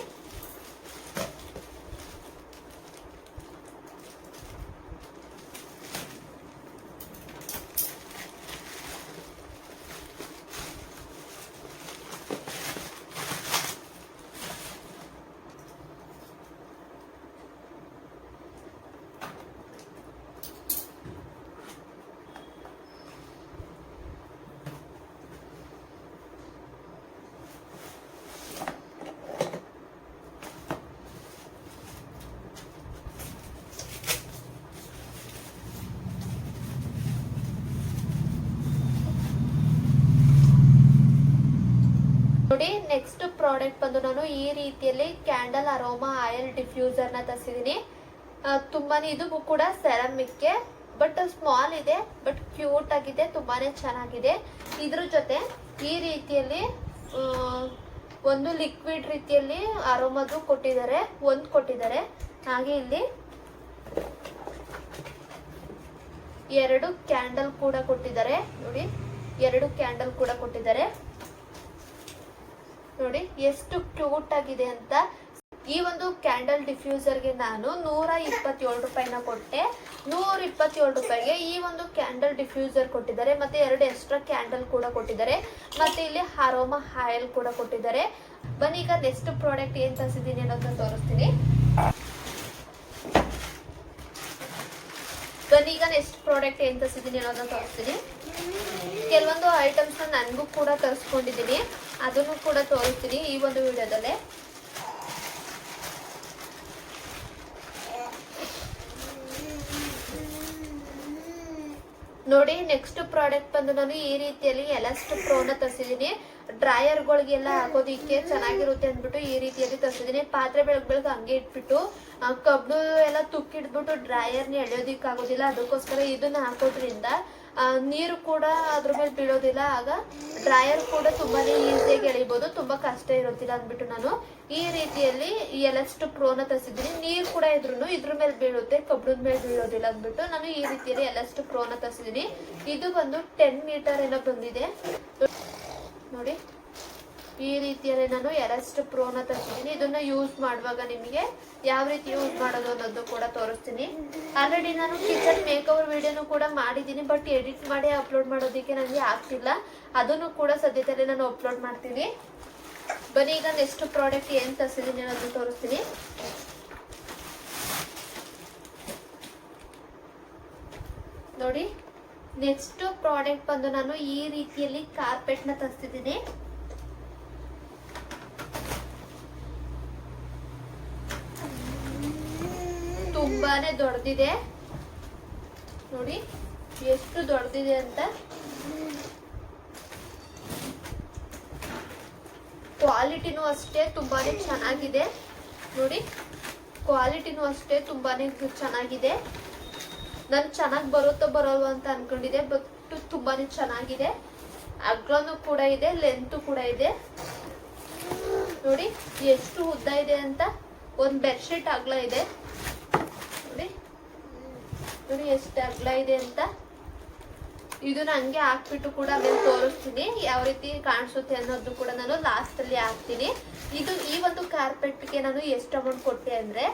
ನೋಡಿ, ನೆಕ್ಸ್ಟ್ ಪ್ರಾಡಕ್ಟ್ ಬಂದು ನಾನು ಈ ರೀತಿಯಲ್ಲಿ ಕ್ಯಾಂಡಲ್ ಅರೋಮಾ ಆಯಿಲ್ ಡಿಫ್ಯೂಸರ್ ನ ತರಿಸಿದೀನಿ. ತುಂಬಾನೇ, ಇದು ಕೂಡ ಸೆರಾಮಿಕ್, ಬಟ್ ಸ್ಮಾಲ್ ಇದೆ, ಬಟ್ ಕ್ಯೂಟ್ ಆಗಿದೆ, ತುಂಬಾನೇ ಚೆನ್ನಾಗಿದೆ. ಇದ್ರ ಜೊತೆ ಈ ರೀತಿಯಲ್ಲಿ ಒಂದು ಲಿಕ್ವಿಡ್ ರೀತಿಯಲ್ಲಿ ಅರೋಮಾದು ಕೊಟ್ಟಿದ್ದಾರೆ. ಹಾಗೆ ಇಲ್ಲಿ 2 ಕ್ಯಾಂಡಲ್ ಕೂಡ ಕೊಟ್ಟಿದ್ದಾರೆ. ನೋಡಿ, 2 ಕ್ಯಾಂಡಲ್ ಕೂಡ ಕೊಟ್ಟಿದ್ದಾರೆ. ನೋಡಿ ಎಷ್ಟು ಕ್ಯೂಟ್ ಆಗಿದೆ ಅಂತ. ಈ ಒಂದು ಕ್ಯಾಂಡಲ್ ಡಿಫ್ಯೂಸರ್ಗೆ ನಾನು 127 ರೂಪಾಯಿನ ಕೊಟ್ಟೆ. 127 ರೂಪಾಯಿಗೆ ಈ ಒಂದು ಕ್ಯಾಂಡಲ್ ಡಿಫ್ಯೂಸರ್ ಕೊಟ್ಟಿದ್ದಾರೆ, ಮತ್ತೆ 2 ಎಕ್ಸ್ಟ್ರಾ ಕ್ಯಾಂಡಲ್ ಕೂಡ ಕೊಟ್ಟಿದ್ದಾರೆ, ಮತ್ತೆ ಇಲ್ಲಿ ಅರೋಮಾ ಆಯಿಲ್ ಕೂಡ ಕೊಟ್ಟಿದ್ದಾರೆ. ಬನ್ನಿ ಈಗ ನೆಕ್ಸ್ಟ್ ಪ್ರಾಡಕ್ಟ್ ಏನ್ ತರಿಸಿದ್ದೀನಿ ಅನ್ನೋದನ್ನ ತೋರಿಸ್ತೀನಿ. ಕೆಲವೊಂದು ಐಟಮ್ಸ್ ನನಗೂ ಕೂಡ ತರಿಸ್ಕೊಂಡಿದ್ದೀನಿ, ಅದನ್ನು ಕೂಡ ತೋರಿಸ್ತೀನಿ ಈ ಒಂದು ವಿಡಿಯೋದಲ್ಲೇ. ನೋಡಿ, ನೆಕ್ಸ್ಟ್ ಪ್ರಾಡಕ್ಟ್ ಬಂದು ನಾನು ಈ ರೀತಿಯಲ್ಲಿ ಎಲಾಸ್ಟಿಕ್ ಪ್ರೋನ ತರಿಸಿದ್ದೀನಿ. ಡ್ರಾಯರ್ಗಳಿಗೆಲ್ಲ ಹಾಕೋದಿಕ್ಕೆ ಚೆನ್ನಾಗಿರುತ್ತೆ ಅಂದ್ಬಿಟ್ಟು ಈ ರೀತಿಯಲ್ಲಿ ತರಿಸಿದೀನಿ. ಪಾತ್ರೆ ಬೆಳಗ್ಗೆ ಹಂಗೆ ಇಟ್ಬಿಟ್ಟು ಕಬ್ಬಿಣ ಎಲ್ಲ ತುಕ್ಕಿಡ್ಬಿಟ್ಟು ಡ್ರಾಯರ್ನ ಎಳೆಯೋದಿಕ್ಕೆ ಆಗೋದಿಲ್ಲ. ಅದಕ್ಕೋಸ್ಕರ ಇದನ್ನ ಹಾಕೋದ್ರಿಂದ ನೀರು ಕೂಡ ಅದ್ರ ಮೇಲೆ ಬೀಳೋದಿಲ್ಲ. ಆಗ ಡ್ರಾಯರ್ ಕೂಡ ತುಂಬಾನೇ ಈಸಿಯಾಗಿ ಎಳಿಬಹುದು, ತುಂಬಾ ಕಷ್ಟ ಇರೋದಿಲ್ಲ ಅಂದ್ಬಿಟ್ಟು ನಾನು ಈ ರೀತಿಯಲ್ಲಿ ಎಲೆಸ್ಟ್ ಪ್ರೋನ ತರಿಸಿದ್ದೀನಿ. ನೀರು ಕೂಡ ಇದ್ರ ಮೇಲೆ ಬೀಳುತ್ತೆ, ಕಬ್ಬಿಣದ ಮೇಲೆ ಬೀಳೋದಿಲ್ಲ ಅಂದ್ಬಿಟ್ಟು ನಾನು ಈ ರೀತಿಯಲ್ಲಿ ಎಲೆಸ್ಟ್ ಪ್ರೋನ ತರಿಸಿದ್ದೀನಿ. ಇದು ಬಂದು 10 ಮೀಟರ್ ಏನೋ ಬಂದಿದೆ ನೋಡಿ. ಈ ರೀತಿಯಲ್ಲಿ ನಾನು ಎಲೆಸ್ಟ್ ಪ್ರೋನ ತರಿಸಿದ್ದೀನಿ. ಇದನ್ನ ಯೂಸ್ ಮಾಡುವಾಗ ನಿಮಗೆ ಯಾವ ರೀತಿ ಯೂಸ್ ಮಾಡೋದು ಅನ್ನೋದು ಕೂಡ ತೋರಿಸ್ತೀನಿ. ಆಲ್ರೆಡಿ ನಾನು ಕಿಚನ್ ಮೇಕ್ ಓವರ್ ವಿಡಿಯೋನು ಕೂಡ ಮಾಡಿದ್ದೀನಿ, ಬಟ್ ಎಡಿಟ್ ಮಾಡಿ ಅಪ್ಲೋಡ್ ಮಾಡೋದಕ್ಕೆ ನನಗೆ ಆಗ್ತಿಲ್ಲ. ಅದನ್ನು ಕೂಡ ಸದ್ಯದಲ್ಲೇ ನಾನು ಅಪ್ಲೋಡ್ ಮಾಡ್ತೀನಿ. ಬನ್ನಿ ಈಗ ನೆಕ್ಸ್ಟ್ ಪ್ರಾಡಕ್ಟ್ ಏನ್ ತರಿಸಿದ್ದೀನಿ ಅನ್ನೋದು ತೋರಿಸ್ತೀನಿ. ನೋಡಿ, ನೆಕ್ಸ್ಟ್ ಪ್ರಾಡಕ್ಟ್ ಬಂದು ನಾನು ಈ ರೀತಿಯಲ್ಲಿ ಕಾರ್ಪೆಟ್ ನ ತರಿಸಿದ್ದೀನಿ. ತುಂಬಾನೇ ದೊಡ್ಡದಿದೆ ನೋಡಿ, ಎಷ್ಟು ದೊಡ್ಡದಿದೆ ಅಂತ. ಕ್ವಾಲಿಟಿನೂ ಅಷ್ಟೇ ತುಂಬಾನೇ ಚೆನ್ನಾಗಿದೆ ನೋಡಿ. ಕ್ವಾಲಿಟಿನೂ ಅಷ್ಟೇ ತುಂಬಾನೇ ಚೆನ್ನಾಗಿದೆ. ನನ್ ಚೆನ್ನಾಗಿ ಬರುತ್ತೋ ಬರೋಲ್ವ ಅಂತ ಅನ್ಕೊಂಡಿದೆ, ಬಟ್ ತುಂಬಾನೇ ಚೆನ್ನಾಗಿದೆ. ಅಗ್ಲನೂ ಕೂಡ ಇದೆ, ಲೆಂತ್ ಕೂಡ ಇದೆ ನೋಡಿ. ಎಷ್ಟು ಉದ್ದ ಇದೆ ಅಂತ, ಒಂದ್ ಬೆಡ್ಶೀಟ್ ಅಗ್ಲ ಇದೆ ನೋಡಿ ಎಷ್ಟು ಅಗ್ಲ ಇದೆ ಅಂತ. ಇದನ್ನ ಹಂಗೆ ಹಾಕ್ಬಿಟ್ಟು ಕೂಡ ಆಮೇಲೆ ತೋರಿಸ್ತೀನಿ ಯಾವ ರೀತಿ ಕಾಣಿಸುತ್ತೆ ಅನ್ನೋದು ಕೂಡ ನಾನು ಲಾಸ್ಟ್ ಅಲ್ಲಿ ಹಾಕ್ತೀನಿ. ಇದು ಈ ಒಂದು ಕಾರ್ಪೆಟ್ಗೆ ನಾನು ಎಷ್ಟು ಅಮೌಂಟ್ ಕೊಟ್ಟೆ ಅಂದ್ರೆ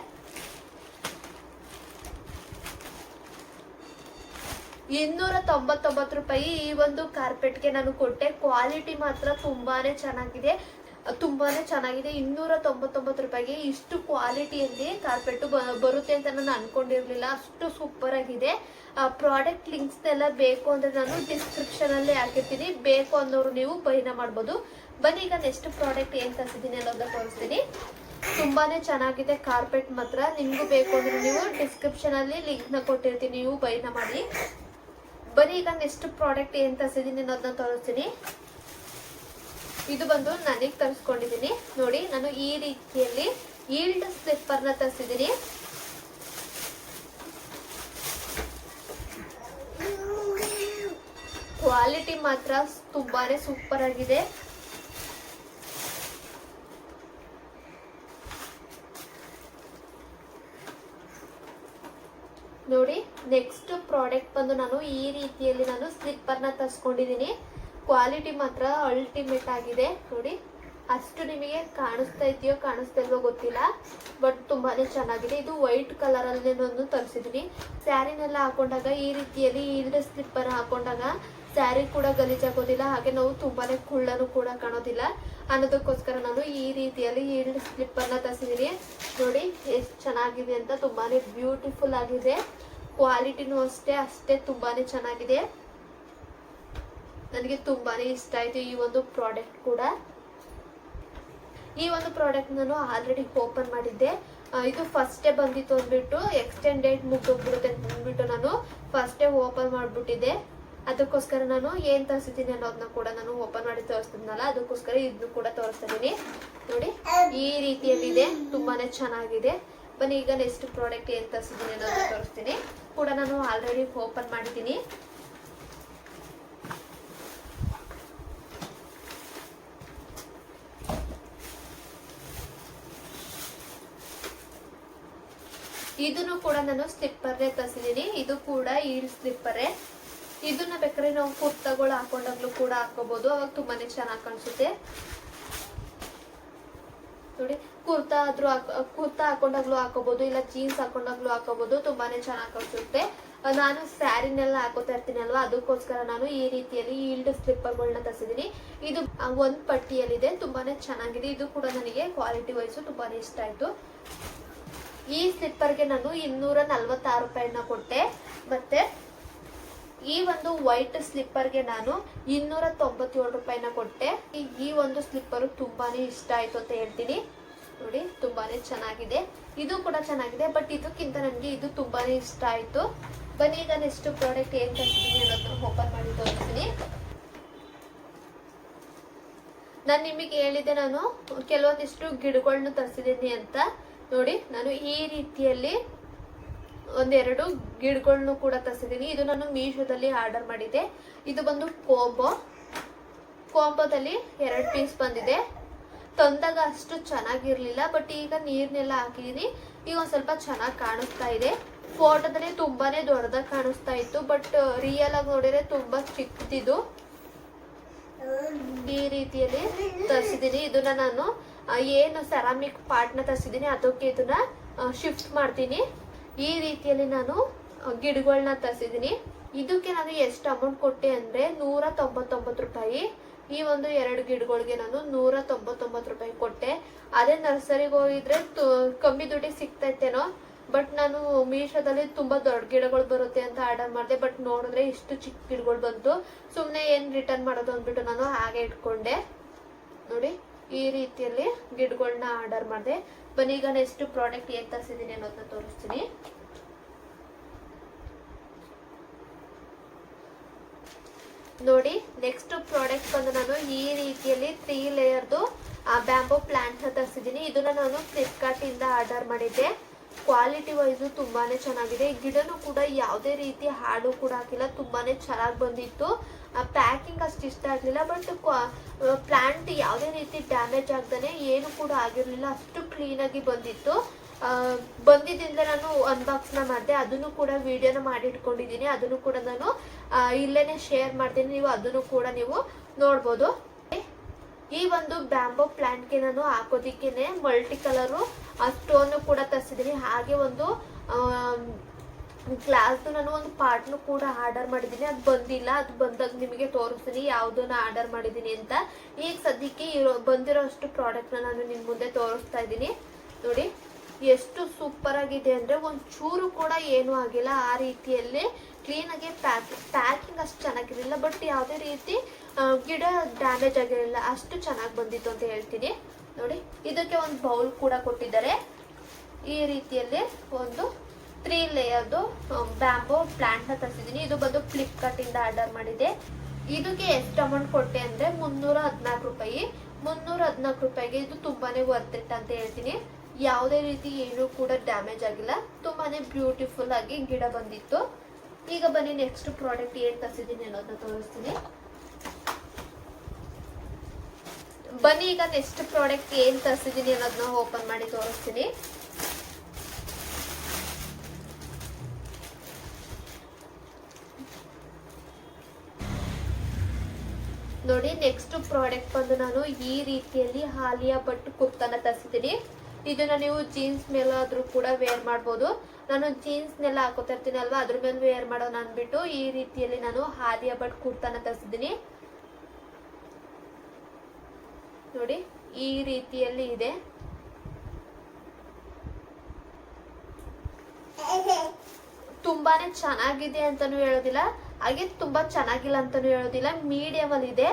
₹299 ಈ ಒಂದು ಕಾರ್ಪೆಟ್ಗೆ ನಾನು ಕೊಟ್ಟೆ. ಕ್ವಾಲಿಟಿ ಮಾತ್ರ ತುಂಬಾನೇ ಚೆನ್ನಾಗಿದೆ. ₹299 ಇಷ್ಟು ಕ್ವಾಲಿಟಿಯಲ್ಲಿ ಕಾರ್ಪೆಟ್ ಬರುತ್ತೆ ಅಂತ ನಾನು ಅನ್ಕೊಂಡಿರ್ಲಿಲ್ಲ. ಅಷ್ಟು ಸೂಪರ್ ಆಗಿದೆ. ಪ್ರಾಡಕ್ಟ್ ಲಿಂಕ್ಸ್ ಎಲ್ಲ ಬೇಕು ಅಂದ್ರೆ ನಾನು ಡಿಸ್ಕ್ರಿಪ್ಷನ್ ಅಲ್ಲಿ ಹಾಕಿರ್ತೀನಿ, ಬೇಕು ಅನ್ನೋರು ನೀವು ಬೈನ ಮಾಡ್ಬೋದು. ಬನ್ನಿ ಈಗ ನೆಕ್ಸ್ಟ್ ಪ್ರಾಡಕ್ಟ್ ಏನ್ ತರಿಸಿದ್ದೀನಿ ಅನ್ನೋದನ್ನ ತೋರಿಸ್ತೀನಿ. ತುಂಬಾನೇ ಚೆನ್ನಾಗಿದೆ ಕಾರ್ಪೆಟ್ ಮಾತ್ರ. ನಿಮ್ಗೂ ಬೇಕು ಅಂದ್ರೆ ನೀವು ಡಿಸ್ಕ್ರಿಪ್ಷನ್ ಅಲ್ಲಿ ಲಿಂಕ್ ನ ಕೊಟ್ಟಿರ್ತೀನಿ, ನೀವು ಬೈನ ಮಾಡಿ. ಬನ್ನಿ ಈಗ ನೆಕ್ಸ್ಟ್ ಪ್ರಾಡಕ್ಟ್ ಏನ್ ತರಿಸಿದ್ದೀನಿ ಅನ್ನೋದನ್ನ ತೋರಿಸ್ತೀನಿ. ಇದು ಬಂದು ನನಗೆ ತರಿಸ್ಕೊಂಡಿದ್ದೀನಿ ನೋಡಿ. ನಾನು ಈ ರೀತಿಯಲ್ಲಿ ಈಲ್ಡ್ ಸ್ಲಿಪ್ಪರ್ ನ ತರಿಸಿದ್ದೀನಿ. ಕ್ವಾಲಿಟಿ ಮಾತ್ರ ತುಂಬಾನೇ ಸೂಪರ್ ಆಗಿದೆ. ನೋಡಿ, ನೆಕ್ಸ್ಟ್ ಪ್ರಾಡಕ್ಟ್ ಬಂದು ನಾನು ಈ ರೀತಿಯಲ್ಲಿ ನಾನು ಸ್ಲಿಪ್ಪರ್ ನ ತರಿಸ್ಕೊಂಡಿದ್ದೀನಿ. ಕ್ವಾಲಿಟಿ ಮಾತ್ರ ಅಲ್ಟಿಮೇಟ್ ಆಗಿದೆ ನೋಡಿ. ಅಷ್ಟು ನಿಮಗೆ ಕಾಣಿಸ್ತಾ ಇದೆಯೋ ಕಾಣಿಸ್ತಾ ಇಲ್ವೋ ಗೊತ್ತಿಲ್ಲ, ಬಟ್ ತುಂಬಾನೇ ಚೆನ್ನಾಗಿದೆ. ಇದು ವೈಟ್ ಕಲರ್ ಅಲ್ಲಿ ನಾನು ತರಿಸಿದ್ದೀನಿ. ಸ್ಯಾರಿನೆಲ್ಲ ಹಾಕೊಂಡಾಗ ಈ ರೀತಿಯಲ್ಲಿ ಈಲ್ಡ್ ಸ್ಲಿಪ್ಪರ್ ಹಾಕೊಂಡಾಗ ಸ್ಯಾರಿ ಕೂಡ ಗಲೀಜಾಗೋದಿಲ್ಲ, ಹಾಗೆ ನಾವು ತುಂಬಾನೇ ಕುಳ್ಳನು ಕೂಡ ಕಾಣೋದಿಲ್ಲ ಅನ್ನೋದಕ್ಕೋಸ್ಕರ ನಾನು ಈ ರೀತಿಯಲ್ಲಿ ಈಲ್ಡ್ ಸ್ಲಿಪ್ಪರ್ ನ ತರಿಸಿದ್ದೀನಿ. ನೋಡಿ ಎಷ್ಟು ಚೆನ್ನಾಗಿದೆ ಅಂತ, ತುಂಬಾನೇ ಬ್ಯೂಟಿಫುಲ್ ಆಗಿದೆ. ಕ್ವಾಲಿಟಿನೂ ಅಷ್ಟೇ ತುಂಬಾನೇ ಚೆನ್ನಾಗಿದೆ. ನನಗೆ ತುಂಬಾನೇ ಇಷ್ಟ ಆಯ್ತು ಈ ಒಂದು ಪ್ರಾಡಕ್ಟ್ ಕೂಡ. ಈ ಒಂದು ಪ್ರಾಡಕ್ಟ್ ನಾನು ಆಲ್ರೆಡಿ ಓಪನ್ ಮಾಡಿದ್ದೆ. ಇದು ಫಸ್ಟೇ ಬಂದಿತ್ತು ಅಂದ್ಬಿಟ್ಟು ಎಕ್ಸ್ಟೆಂಡೆಡ್ ಮುಗ್ದೋಗ್ಬಿಡುತ್ತೆ ಅಂದ್ಬಿಟ್ಟು ನಾನು ಫಸ್ಟೇ ಓಪನ್ ಮಾಡ್ಬಿಟ್ಟಿದ್ದೆ. ಅದಕ್ಕೋಸ್ಕರ ನಾನು ಏನ್ ತರಿಸಿದ್ದೀನಿ ಅನ್ನೋದನ್ನ ಕೂಡ ನಾನು ಓಪನ್ ಮಾಡಿ ತೋರಿಸ್ತಿದ್ನಲ್ಲ, ಅದಕ್ಕೋಸ್ಕರ ಇದನ್ನು ಕೂಡ ತೋರಿಸ್ತಾ ಇದೀನಿ ನೋಡಿ. ಈ ರೀತಿಯಲ್ಲಿ ಇದೆ, ತುಂಬಾನೇ ಚೆನ್ನಾಗಿದೆ. ಬನ್ನಿ ಈಗ ನೆಕ್ಸ್ಟ್ ಪ್ರಾಡಕ್ಟ್ ಏನ್ ತರಿಸಿದ್ದೀನಿ ಅನ್ನೋದನ್ನ ತೋರಿಸ್ತೀನಿ. ಕೂಡ ನಾನು ಆಲ್ರೆಡಿ ಓಪನ್ ಮಾಡಿದ್ದೀನಿ. ಇದನ್ನು ಕೂಡ ನಾನು ಸ್ಲಿಪ್ಪರ್ನೇ ತರಿಸಿದ್ದೀನಿ. ಇದು ಕೂಡ ಈಲ್ಡ್ ಸ್ಲಿಪ್ಪರೇ. ಇದನ್ನ ಬೇಕಾದ್ರೆ ನಾವು ಕುರ್ತಾಗಳು ಹಾಕೊಂಡಾಗ್ಲೂ ಕೂಡ ಹಾಕೋಬಹುದು, ಅವಾಗ ತುಂಬಾನೇ ಚೆನ್ನಾಗಿ ಕಾಣಿಸುತ್ತೆ ನೋಡಿ. ಕುರ್ತಾ ಹಾಕೊಂಡಾಗ್ಲೂ ಹಾಕೋಬಹುದು, ಇಲ್ಲ ಜೀನ್ಸ್ ಹಾಕೊಂಡಾಗ್ಲೂ ಹಾಕೋಬಹುದು, ತುಂಬಾನೇ ಚೆನ್ನಾಗಿ ಕಾಣಿಸುತ್ತೆ. ನಾನು ಸ್ಯಾರಿನೆಲ್ಲ ಹಾಕೋತಾ ಇರ್ತೀನಿ ಅಲ್ವಾ, ಅದಕ್ಕೋಸ್ಕರ ನಾನು ಈ ರೀತಿಯಲ್ಲಿ ಈಲ್ಡ್ ಸ್ಲಿಪ್ಪರ್ಗಳನ್ನ ತರಿಸಿದ್ದೀನಿ. ಇದು ಒಂದ್ ಪಟ್ಟಿಯಲ್ಲಿದೆ, ತುಂಬಾನೇ ಚೆನ್ನಾಗಿದೆ. ಇದು ಕೂಡ ನನಗೆ ಕ್ವಾಲಿಟಿ ವೈಸ್ ತುಂಬಾನೇ ಇಷ್ಟ ಆಯ್ತು. ಈ ಸ್ಲಿಪ್ಪರ್ಗೆ ನಾನು ₹246 ಕೊಟ್ಟೆ. ಮತ್ತೆ ಈ ಒಂದು ವೈಟ್ ಸ್ಲಿಪ್ಪರ್ಗೆ ನಾನು ₹297 ಕೊಟ್ಟೆ. ಈ ಒಂದು ಸ್ಲಿಪ್ಪರ್ ತುಂಬಾನೇ ಇಷ್ಟ ಆಯ್ತು ಅಂತ ಹೇಳ್ತೀನಿ ನೋಡಿ. ತುಂಬಾನೇ ಚೆನ್ನಾಗಿದೆ, ಇದು ಕೂಡ ಚೆನ್ನಾಗಿದೆ, ಬಟ್ ಇದಕ್ಕಿಂತ ನನಗೆ ಇದು ತುಂಬಾನೇ ಇಷ್ಟ ಆಯ್ತು. ಬನ್ನಿ ಈಗ ನೆಕ್ಸ್ಟ್ ಪ್ರಾಡಕ್ಟ್ ಏನ್ ತರಿಸಿದ್ದೀನಿ ಅನ್ನೋದನ್ನ ಓಪನ್ ಮಾಡಿ ತೋರಿಸ್ತೀನಿ. ನಾನು ನಿಮಗೆ ಹೇಳಿದ್ದೆ ನಾನು ಕೆಲವೊಂದಿಷ್ಟು ಗಿಡಗಳನ್ನ ತರಿಸಿದ್ದೀನಿ ಅಂತ. ನೋಡಿ ನಾನು ಈ ರೀತಿಯಲ್ಲಿ ಒಂದೆರಡು ಗಿಡಗಳನ್ನು ಕೂಡ ತರಿಸಿದ್ದೀನಿ. ಇದು ನಾನು ಮೀಶೋದಲ್ಲಿ ಆರ್ಡರ್ ಮಾಡಿದ್ದೆ. ಇದು ಬಂದು ಕೋಂಬೋದಲ್ಲಿ 2 ಪೀಸ್ ಬಂದಿದೆ. ತಂದಾಗ ಅಷ್ಟು ಚೆನ್ನಾಗಿರ್ಲಿಲ್ಲ, ಬಟ್ ಈಗ ನೀರ್ನೆಲ್ಲ ಹಾಕಿದೀನಿ, ಈಗ ಒಂದ್ ಸ್ವಲ್ಪ ಚೆನ್ನಾಗಿ ಕಾಣಿಸ್ತಾ ಇದೆ. ಫೋಟೋದಲ್ಲಿ ತುಂಬಾನೇ ದೊಡ್ಡದಾಗಿ ಕಾಣಿಸ್ತಾ ಇತ್ತು, ಬಟ್ ರಿಯಲ್ ಆಗಿ ನೋಡಿದ್ರೆ ತುಂಬಾ ಚಿಕ್ಕದಿದು. ಈ ರೀತಿಯಲ್ಲಿ ತರಿಸಿದೀನಿ. ಇದನ್ನ ನಾನು ಏನು ಸೆರಾಮಿಕ್ ಪಾರ್ಟ್ ನ ತರಿಸಿದೀನಿ ಅದಕ್ಕೆ ಇದನ್ನ ಶಿಫ್ಟ್ ಮಾಡ್ತೀನಿ. ಈ ರೀತಿಯಲ್ಲಿ ನಾನು ಗಿಡಗಳನ್ನ ತರಿಸಿದೀನಿ. ಇದಕ್ಕೆ ನಾನು ಎಷ್ಟು ಅಮೌಂಟ್ ಕೊಟ್ಟೆ ಅಂದ್ರೆ 199 ರೂಪಾಯಿ. ಈ ಒಂದು 2 ಗಿಡಗಳಿಗೆ ನಾನು 199 ರೂಪಾಯಿ ಕೊಟ್ಟೆ. ಅದೇ ನರ್ಸರಿಗೆ ಹೋಗಿದ್ರೆ ಕಮ್ಮಿ ದುಡ್ಡಿಗೆ ಸಿಗ್ತೈತೇನೋ, ಬಟ್ ನಾನು ಮೀಶೋದಲ್ಲಿ ತುಂಬಾ ದೊಡ್ಡ ಗಿಡಗಳು ಬರುತ್ತೆ ಅಂತ ಆರ್ಡರ್ ಮಾಡಿದೆ. ಬಟ್ ನೋಡಿದ್ರೆ ಇಷ್ಟು ಚಿಕ್ಕ ಗಿಡಗಳು ಬಂತು. ಸುಮ್ಮನೆ ಏನ್ ರಿಟರ್ನ್ ಮಾಡೋದು ಅಂದ್ಬಿಟ್ಟು ನಾನು ಹಾಗೆ ಇಟ್ಕೊಂಡೆ. ನೋಡಿ ಈ ರೀತಿಯಲ್ಲಿ ಗಿಡಗಳನ್ನ ಆರ್ಡರ್ ಮಾಡಿದೆ. ಬನ್ನಿ ಈಗ ನೆಕ್ಸ್ಟ್ ಪ್ರಾಡಕ್ಟ್ ಏನ್ ತರಿಸಿದೀನಿ ಅನ್ನೋದನ್ನ ತೋರಿಸ್ತೀನಿ. ನೋಡಿ ನೆಕ್ಸ್ಟ್ ಪ್ರಾಡಕ್ಟ್ ಬಂದು ನಾನು ಈ ರೀತಿಯಲ್ಲಿ 3 ಲೇಯರ್ದು ಬ್ಯಾಂಬೋ ಪ್ಲಾಂಟ್ ನ ತರಿಸಿದ್ದೀನಿ. ಇದನ್ನ ನಾನು ಫ್ಲಿಪ್ಕಾರ್ಟ್ ಇಂದ ಆರ್ಡರ್ ಮಾಡಿದ್ದೆ. ಕ್ವಾಲಿಟಿ ವೈಸು ತುಂಬಾನೇ ಚೆನ್ನಾಗಿದೆ. ಗಿಡನೂ ಕೂಡ ಯಾವುದೇ ರೀತಿ ಹಾಳು ಕೂಡ ಹಾಕಿಲ್ಲ, ತುಂಬಾನೇ ಚೆನ್ನಾಗಿ ಬಂದಿತ್ತು. ಪ್ಯಾಕಿಂಗ್ ಅಷ್ಟು ಇಷ್ಟ ಆಗಲಿಲ್ಲ, ಬಟ್ ಪ್ಲಾಂಟ್ ಯಾವುದೇ ರೀತಿ ಡ್ಯಾಮೇಜ್ ಆಗದೇ ಏನು ಕೂಡ ಆಗಿರಲಿಲ್ಲ, ಅಷ್ಟು ಕ್ಲೀನ್ ಆಗಿ ಬಂದಿತ್ತು. ಬಂದಿದ್ದರಿಂದ ನಾನು ಅನ್ಬಾಕ್ಸ್ ನ ಮಾಡಿದೆ. ಅದನ್ನು ಕೂಡ ವಿಡಿಯೋನ ಮಾಡಿ ಇಟ್ಕೊಂಡಿದ್ದೀನಿ. ಅದನ್ನು ಕೂಡ ನಾನು ಇಲ್ಲೇನೆ ಶೇರ್ ಮಾಡ್ತೀನಿ, ನೀವು ಅದನ್ನು ಕೂಡ ನೀವು ನೋಡ್ಬೋದು. ಈ ಒಂದು ಬ್ಯಾಂಬೋ ಪ್ಲಾಂಟ್ ಗೆ ನಾನು ಹಾಕೋದಿಕ್ಕೇನೆ ಮಲ್ಟಿ ಕಲರ್ ಸ್ಟೋನ್ ಕೂಡ ತರಿಸಿದೀನಿ. ಹಾಗೆ ಒಂದು ಗ್ಲಾಸ್ ನಾನು ಒಂದು ಪಾರ್ಟ್ನು ಕೂಡ ಆರ್ಡರ್ ಮಾಡಿದ್ದೀನಿ. ಅದು ಬಂದಿಲ್ಲ, ಅದು ಬಂದಾಗ ನಿಮಗೆ ತೋರಿಸ್ತೀನಿ ಯಾವ್ದನ್ನ ಆರ್ಡರ್ ಮಾಡಿದ್ದೀನಿ ಅಂತ. ಈಗ ಸದ್ಯಕ್ಕೆ ಬಂದಿರೋ ಅಷ್ಟು ಪ್ರಾಡಕ್ಟ್ ನಾನು ನಿಮ್ ಮುಂದೆ ತೋರಿಸ್ತಾ ಇದ್ದೀನಿ. ನೋಡಿ ಎಷ್ಟು ಸೂಪರ್ ಆಗಿದೆ ಅಂದ್ರೆ ಒಂದ್ ಚೂರು ಕೂಡ ಏನು ಆಗಿಲ್ಲ. ಆ ರೀತಿಯಲ್ಲಿ ಕ್ಲೀನ್ ಆಗಿ ಪ್ಯಾಕಿಂಗ್ ಅಷ್ಟು ಚೆನ್ನಾಗಿರಲಿಲ್ಲ, ಬಟ್ ಯಾವುದೇ ರೀತಿ ಗಿಡ ಡ್ಯಾಮೇಜ್ ಆಗಿರಲಿಲ್ಲ, ಅಷ್ಟು ಚೆನ್ನಾಗಿ ಬಂದಿತ್ತು ಅಂತ ಹೇಳ್ತೀನಿ. ನೋಡಿ ಇದಕ್ಕೆ ಒಂದು ಬೌಲ್ ಕೂಡ ಕೊಟ್ಟಿದ್ದಾರೆ. ಈ ರೀತಿಯಲ್ಲಿ ಒಂದು 3 ಲೇಯರ್ದು ಬ್ಯಾಂಬೋ ಪ್ಲಾಂಟ್ ನ ತರಿಸಿದ್ದೀನಿ. ಇದು ಬಂದು ಫ್ಲಿಪ್ಕಾರ್ಟ್ ಇಂದ ಆರ್ಡರ್ ಮಾಡಿದೆ. ಇದಕ್ಕೆ ಎಷ್ಟು ಅಮೌಂಟ್ ಕೊಟ್ಟೆ ಅಂದ್ರೆ 314 ರೂಪಾಯಿ. 314 ರೂಪಾಯಿಗೆ ಇದು ತುಂಬಾನೇ ವರ್ತ್ ಇಟ್ ಅಂತ ಹೇಳ್ತೀನಿ. ಯಾವುದೇ ರೀತಿ ಏನು ಕೂಡ ಡ್ಯಾಮೇಜ್ ಆಗಿಲ್ಲ, ತುಂಬಾನೇ ಬ್ಯೂಟಿಫುಲ್ ಆಗಿ ಗಿಡ ಬಂದಿತ್ತು. ಈಗ ಬನ್ನಿ ನೆಕ್ಸ್ಟ್ ಪ್ರಾಡಕ್ಟ್ ಏನ್ ತರಿಸಿದ್ದೀನಿ ಅನ್ನೋದನ್ನ ತೋರಿಸ್ತೀನಿ. ಬನ್ನಿ ಈಗ ನೆಕ್ಸ್ಟ್ ಪ್ರಾಡಕ್ಟ್ ಏನ್ ತರಿಸಿದ್ದೀನಿ ಅನ್ನೋದನ್ನ ಓಪನ್ ಮಾಡಿ ತೋರಿಸ್ತೀನಿ. ನೋಡಿ ನೆಕ್ಸ್ಟ್ ಪ್ರಾಡಕ್ಟ್ ಬಂದು ನಾನು ಈ ರೀತಿಯಲ್ಲಿ ಆಲಿಯಾ ಭಟ್ ಕುರ್ತಾನ ತರಿಸಿದ್ದೀನಿ. ಇದನ್ನ ನೀವು ಜೀನ್ಸ್ ಮೇಲಾದ್ರೂ ಕೂಡ ವೇರ್ ಮಾಡ್ಬೋದು. ನಾನು ಜೀನ್ಸ್ನೆಲ್ಲ ಹಾಕೋತಾ ಇರ್ತೀನಿ ಅಲ್ವಾ, ಅದ್ರ ಮೇಲೆ ವೇರ್ ಮಾಡೋಣ ಅಂದ್ಬಿಟ್ಟು ಈ ರೀತಿಯಲ್ಲಿ ನಾನು ಆಲಿಯಾ ಭಟ್ ಕುರ್ತಾನ ತರಿಸಿದ್ದೀನಿ. ನೋಡಿ ಈ ರೀತಿಯಲ್ಲಿ ಇದೆ. ತುಂಬಾನೇ ಚೆನ್ನಾಗಿದೆ ಅಂತಾನು ಹೇಳೋದಿಲ್ಲ, ಹಾಗೆ ತುಂಬಾ ಚೆನ್ನಾಗಿಲ್ಲ ಅಂತಾನು ಹೇಳೋದಿಲ್ಲ, ಮೀಡಿಯಂ ಅಲ್ಲಿ ಇದೆ.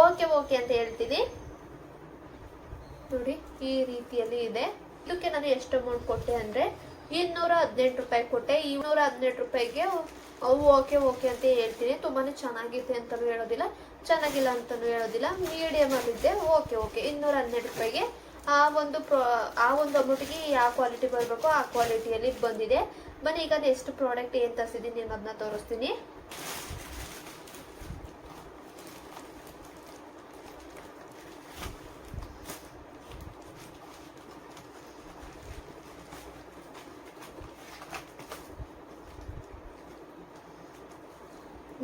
ಓಕೆ ಅಂತ ಹೇಳ್ತೀನಿ. ನೋಡಿ ಈ ರೀತಿಯಲ್ಲಿ ಇದೆ. ಇದಕ್ಕೆ ನಾನು ಎಷ್ಟು ಅಮೌಂಟ್ ಕೊಟ್ಟೆ ಅಂದ್ರೆ 218 ರೂಪಾಯಿ ಕೊಟ್ಟೆ. 218 ರೂಪಾಯಿಗೆ ಓಕೆ ಅಂತ ಹೇಳ್ತೀನಿ. ತುಂಬಾನೇ ಚೆನ್ನಾಗಿದೆ ಅಂತಾನು ಹೇಳೋದಿಲ್ಲ, ಚೆನ್ನಾಗಿಲ್ಲ ಅಂತಾನು ಹೇಳೋದಿಲ್ಲ, ಮೀಡಿಯಂ ಅಲ್ಲಿ ಇದೆ. ಓಕೆ 212 ರೂಪಾಯಿಗೆ ಆ ಒಂದು ಅಮೌಂಟ್ಗೆ ಯಾವ ಕ್ವಾಲಿಟಿ ಬರಬೇಕು ಆ ಕ್ವಾಲಿಟಿಯಲ್ಲಿ ಬಂದಿದೆ. ಬನ್ನಿ ಈಗ ನೆಕ್ಸ್ಟ್ ಪ್ರಾಡಕ್ಟ್ ಏನ್ ತರಿಸಿದ್ದೀನಿ ಅನ್ನೋದನ್ನ ತೋರಿಸ್ತೀನಿ.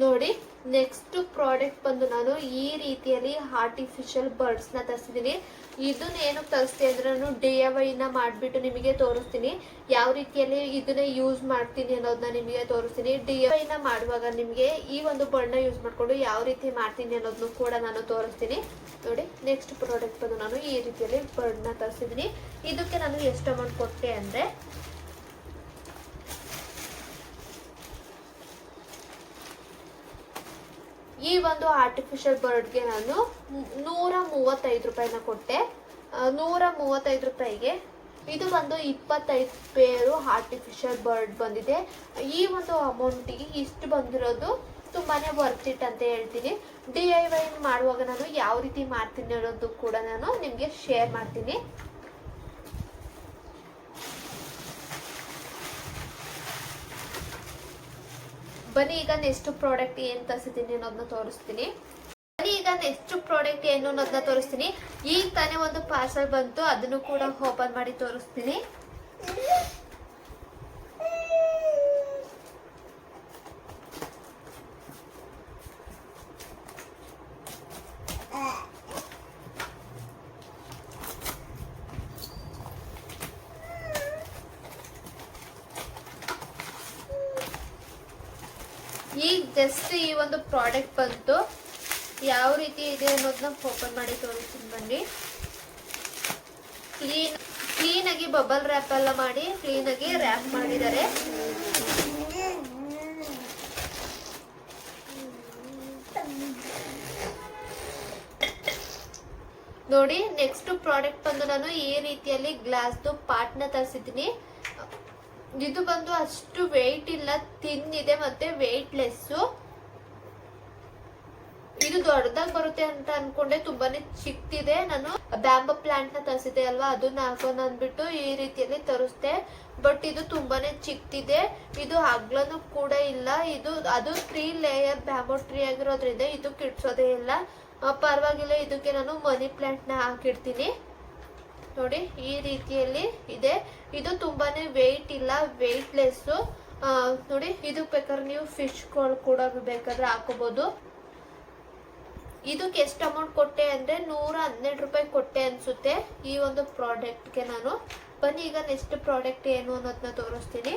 ನೋಡಿ ನೆಕ್ಸ್ಟ್ ಪ್ರಾಡಕ್ಟ್ ಬಂದು ನಾನು ಈ ರೀತಿಯಲ್ಲಿ ಆರ್ಟಿಫಿಷಿಯಲ್ ಬರ್ಡ್ಸ್ ನ ತರಿಸಿದ್ದೀನಿ. ಇದನ್ನ ಏನಕ್ಕೆ ತರಿಸ್ತೀನಿ ಅಂದ್ರೆ ನಾನು DIY ನ ಮಾಡ್ಬಿಟ್ಟು ನಿಮಗೆ ತೋರಿಸ್ತೀನಿ. ಯಾವ ರೀತಿಯಲ್ಲಿ ಇದನ್ನ ಯೂಸ್ ಮಾಡ್ತೀನಿ ಅನ್ನೋದನ್ನ ನಿಮಗೆ ತೋರಿಸ್ತೀನಿ. DIY ನ ಮಾಡುವಾಗ ನಿಮಗೆ ಈ ಒಂದು ಬಣ್ಣ ಯೂಸ್ ಮಾಡ್ಕೊಂಡು ಯಾವ ರೀತಿ ಮಾಡ್ತೀನಿ ಅನ್ನೋದನ್ನು ಕೂಡ ನಾನು ತೋರಿಸ್ತೀನಿ. ನೋಡಿ ನೆಕ್ಸ್ಟ್ ಪ್ರಾಡಕ್ಟ್ ಬಂದು ನಾನು ಈ ರೀತಿಯಲ್ಲಿ ಬರ್ಡ್ ನ ತರಿಸಿದ್ದೀನಿ. ಇದಕ್ಕೆ ನಾನು ಎಷ್ಟು ಅಮೌಂಟ್ ಕೊಟ್ಟೆ ಅಂದ್ರೆ ಈ ಒಂದು ಆರ್ಟಿಫಿಷಿಯಲ್ ಬರ್ಡ್ಗೆ ನಾನು 135 ರೂಪಾಯಿನ ಕೊಟ್ಟೆ. 135 ರೂಪಾಯಿಗೆ ಇದು ಒಂದು 25 ಪೇರು ಆರ್ಟಿಫಿಷಿಯಲ್ ಬರ್ಡ್ ಬಂದಿದೆ. ಈ ಒಂದು ಅಮೌಂಟಿಗೆ ಇಷ್ಟು ಬಂದಿರೋದು ತುಂಬಾನೇ ವರ್ತ್ ಇಟ್ ಅಂತ ಹೇಳ್ತೀನಿ. DIY ಮಾಡುವಾಗ ನಾನು ಯಾವ ರೀತಿ ಮಾಡ್ತೀನಿ ಅನ್ನೋದು ಕೂಡ ನಾನು ನಿಮಗೆ ಶೇರ್ ಮಾಡ್ತೀನಿ. ಬನ್ನಿ ಈಗ ನೆಕ್ಸ್ಟ್ ಪ್ರಾಡಕ್ಟ್ ಏನ್ ತರಿಸಿದ್ದೀನಿ ಅನ್ನೋದನ್ನ ತೋರಿಸ್ತೀನಿ. ಈಗ ನೆಕ್ಸ್ಟ್ ಪ್ರಾಡಕ್ಟ್ ಏನು ಅನ್ನೋದನ್ನ ತೋರಿಸ್ತೀನಿ. ಈಗ ತಾನೇ ಒಂದು ಪಾರ್ಸಲ್ ಬಂತು, ಅದನ್ನು ಕೂಡ ಓಪನ್ ಮಾಡಿ ತೋರಿಸ್ತೀನಿ. ಈಗ ಜಸ್ಟ್ ಈ ಒಂದು ಪ್ರಾಡಕ್ಟ್ ಬಂತು, ಯಾವ ರೀತಿ ಇದೆ ಅನ್ನೋದನ್ನ ಓಪನ್ ಮಾಡಿ ತೋರಿಸ್ತೀನಿ ಬನ್ನಿ. ಕ್ಲೀನ್ ಆಗಿ ಬಬಲ್ ರ್ಯಾಪ್ ಎಲ್ಲ ಮಾಡಿ ಕ್ಲೀನ್ ಆಗಿ ರ್ಯಾಪ್ ಮಾಡಿದ್ದಾರೆ. ನೋಡಿ, ನೆಕ್ಸ್ಟ್ ಪ್ರಾಡಕ್ಟ್ ಬಂದು ನಾನು ಈ ರೀತಿಯಲ್ಲಿ ಗ್ಲಾಸ್ದು ಪಾರ್ಟ್ ನ ತರಿಸಿದ್ದೀನಿ. ಇದು ಬಂದು ಅಷ್ಟು ವೆಯ್ಟ್ ಇಲ್ಲ, ತಿನ್ ಇದೆ ಮತ್ತೆ ವೆಯ್ಟ್ ಲೆಸ್. ಇದು ದೊಡ್ಡದಾಗಿ ಬರುತ್ತೆ ಅಂತ ಅನ್ಕೊಂಡೆ, ತುಂಬಾನೇ ಚಿಕ್ಕದಿದೆ. ನಾನು ಬ್ಯಾಂಬೋ ಪ್ಲಾಂಟ್ ನ ತರಿಸಿದೆ ಅಲ್ವಾ, ಅದನ್ನ ಹಾಕೊಂಡು ಅಂದ್ಬಿಟ್ಟು ಈ ರೀತಿಯಲ್ಲಿ ತರಿಸ್ದೆ. ಬಟ್ ಇದು ತುಂಬಾನೇ ಚಿಕ್ಕದಿದೆ, ಇದು ಅಗ್ಲನೂ ಕೂಡ ಇಲ್ಲ. ಅದು 3 ಲೇಯರ್ ಬ್ಯಾಂಬೋ ಟ್ರೀ ಆಗಿರೋದ್ರಿಂದ ಇದು ಕಿಡ್ಸೋದೇ ಇಲ್ಲ. ಪರವಾಗಿಲ್ಲ, ಇದಕ್ಕೆ ನಾನು ಮನಿ ಪ್ಲಾಂಟ್ ನ ಹಾಕಿಡ್ತೀನಿ. ನೋಡಿ, ಈ ರೀತಿಯಲ್ಲಿ ಇದೆ. ಇದು ತುಂಬಾನೇ ವೆಯ್ಟ್ ಇಲ್ಲ, ವೆಯ್ಟ್ ಲೆಸ್. ನೋಡಿ, ಇದು ಬೇಕಾದ್ರೆ ನೀವು ಫಿಶ್ ಕೂಡ ಬೇಕಾದ್ರೆ ಹಾಕೋಬಹುದು. ಇದಕ್ಕೆ ಎಷ್ಟು ಅಮೌಂಟ್ ಕೊಟ್ಟೆ ಅಂದ್ರೆ 112 ರೂಪಾಯಿ ಕೊಟ್ಟೆ ಅನ್ಸುತ್ತೆ ಈ ಒಂದು ಪ್ರಾಡಕ್ಟ್ಗೆ ನಾನು. ಬನ್ನಿ ಈಗ ನೆಕ್ಸ್ಟ್ ಪ್ರಾಡಕ್ಟ್ ಏನು ಅನ್ನೋದನ್ನ ತೋರಿಸ್ತೀನಿ.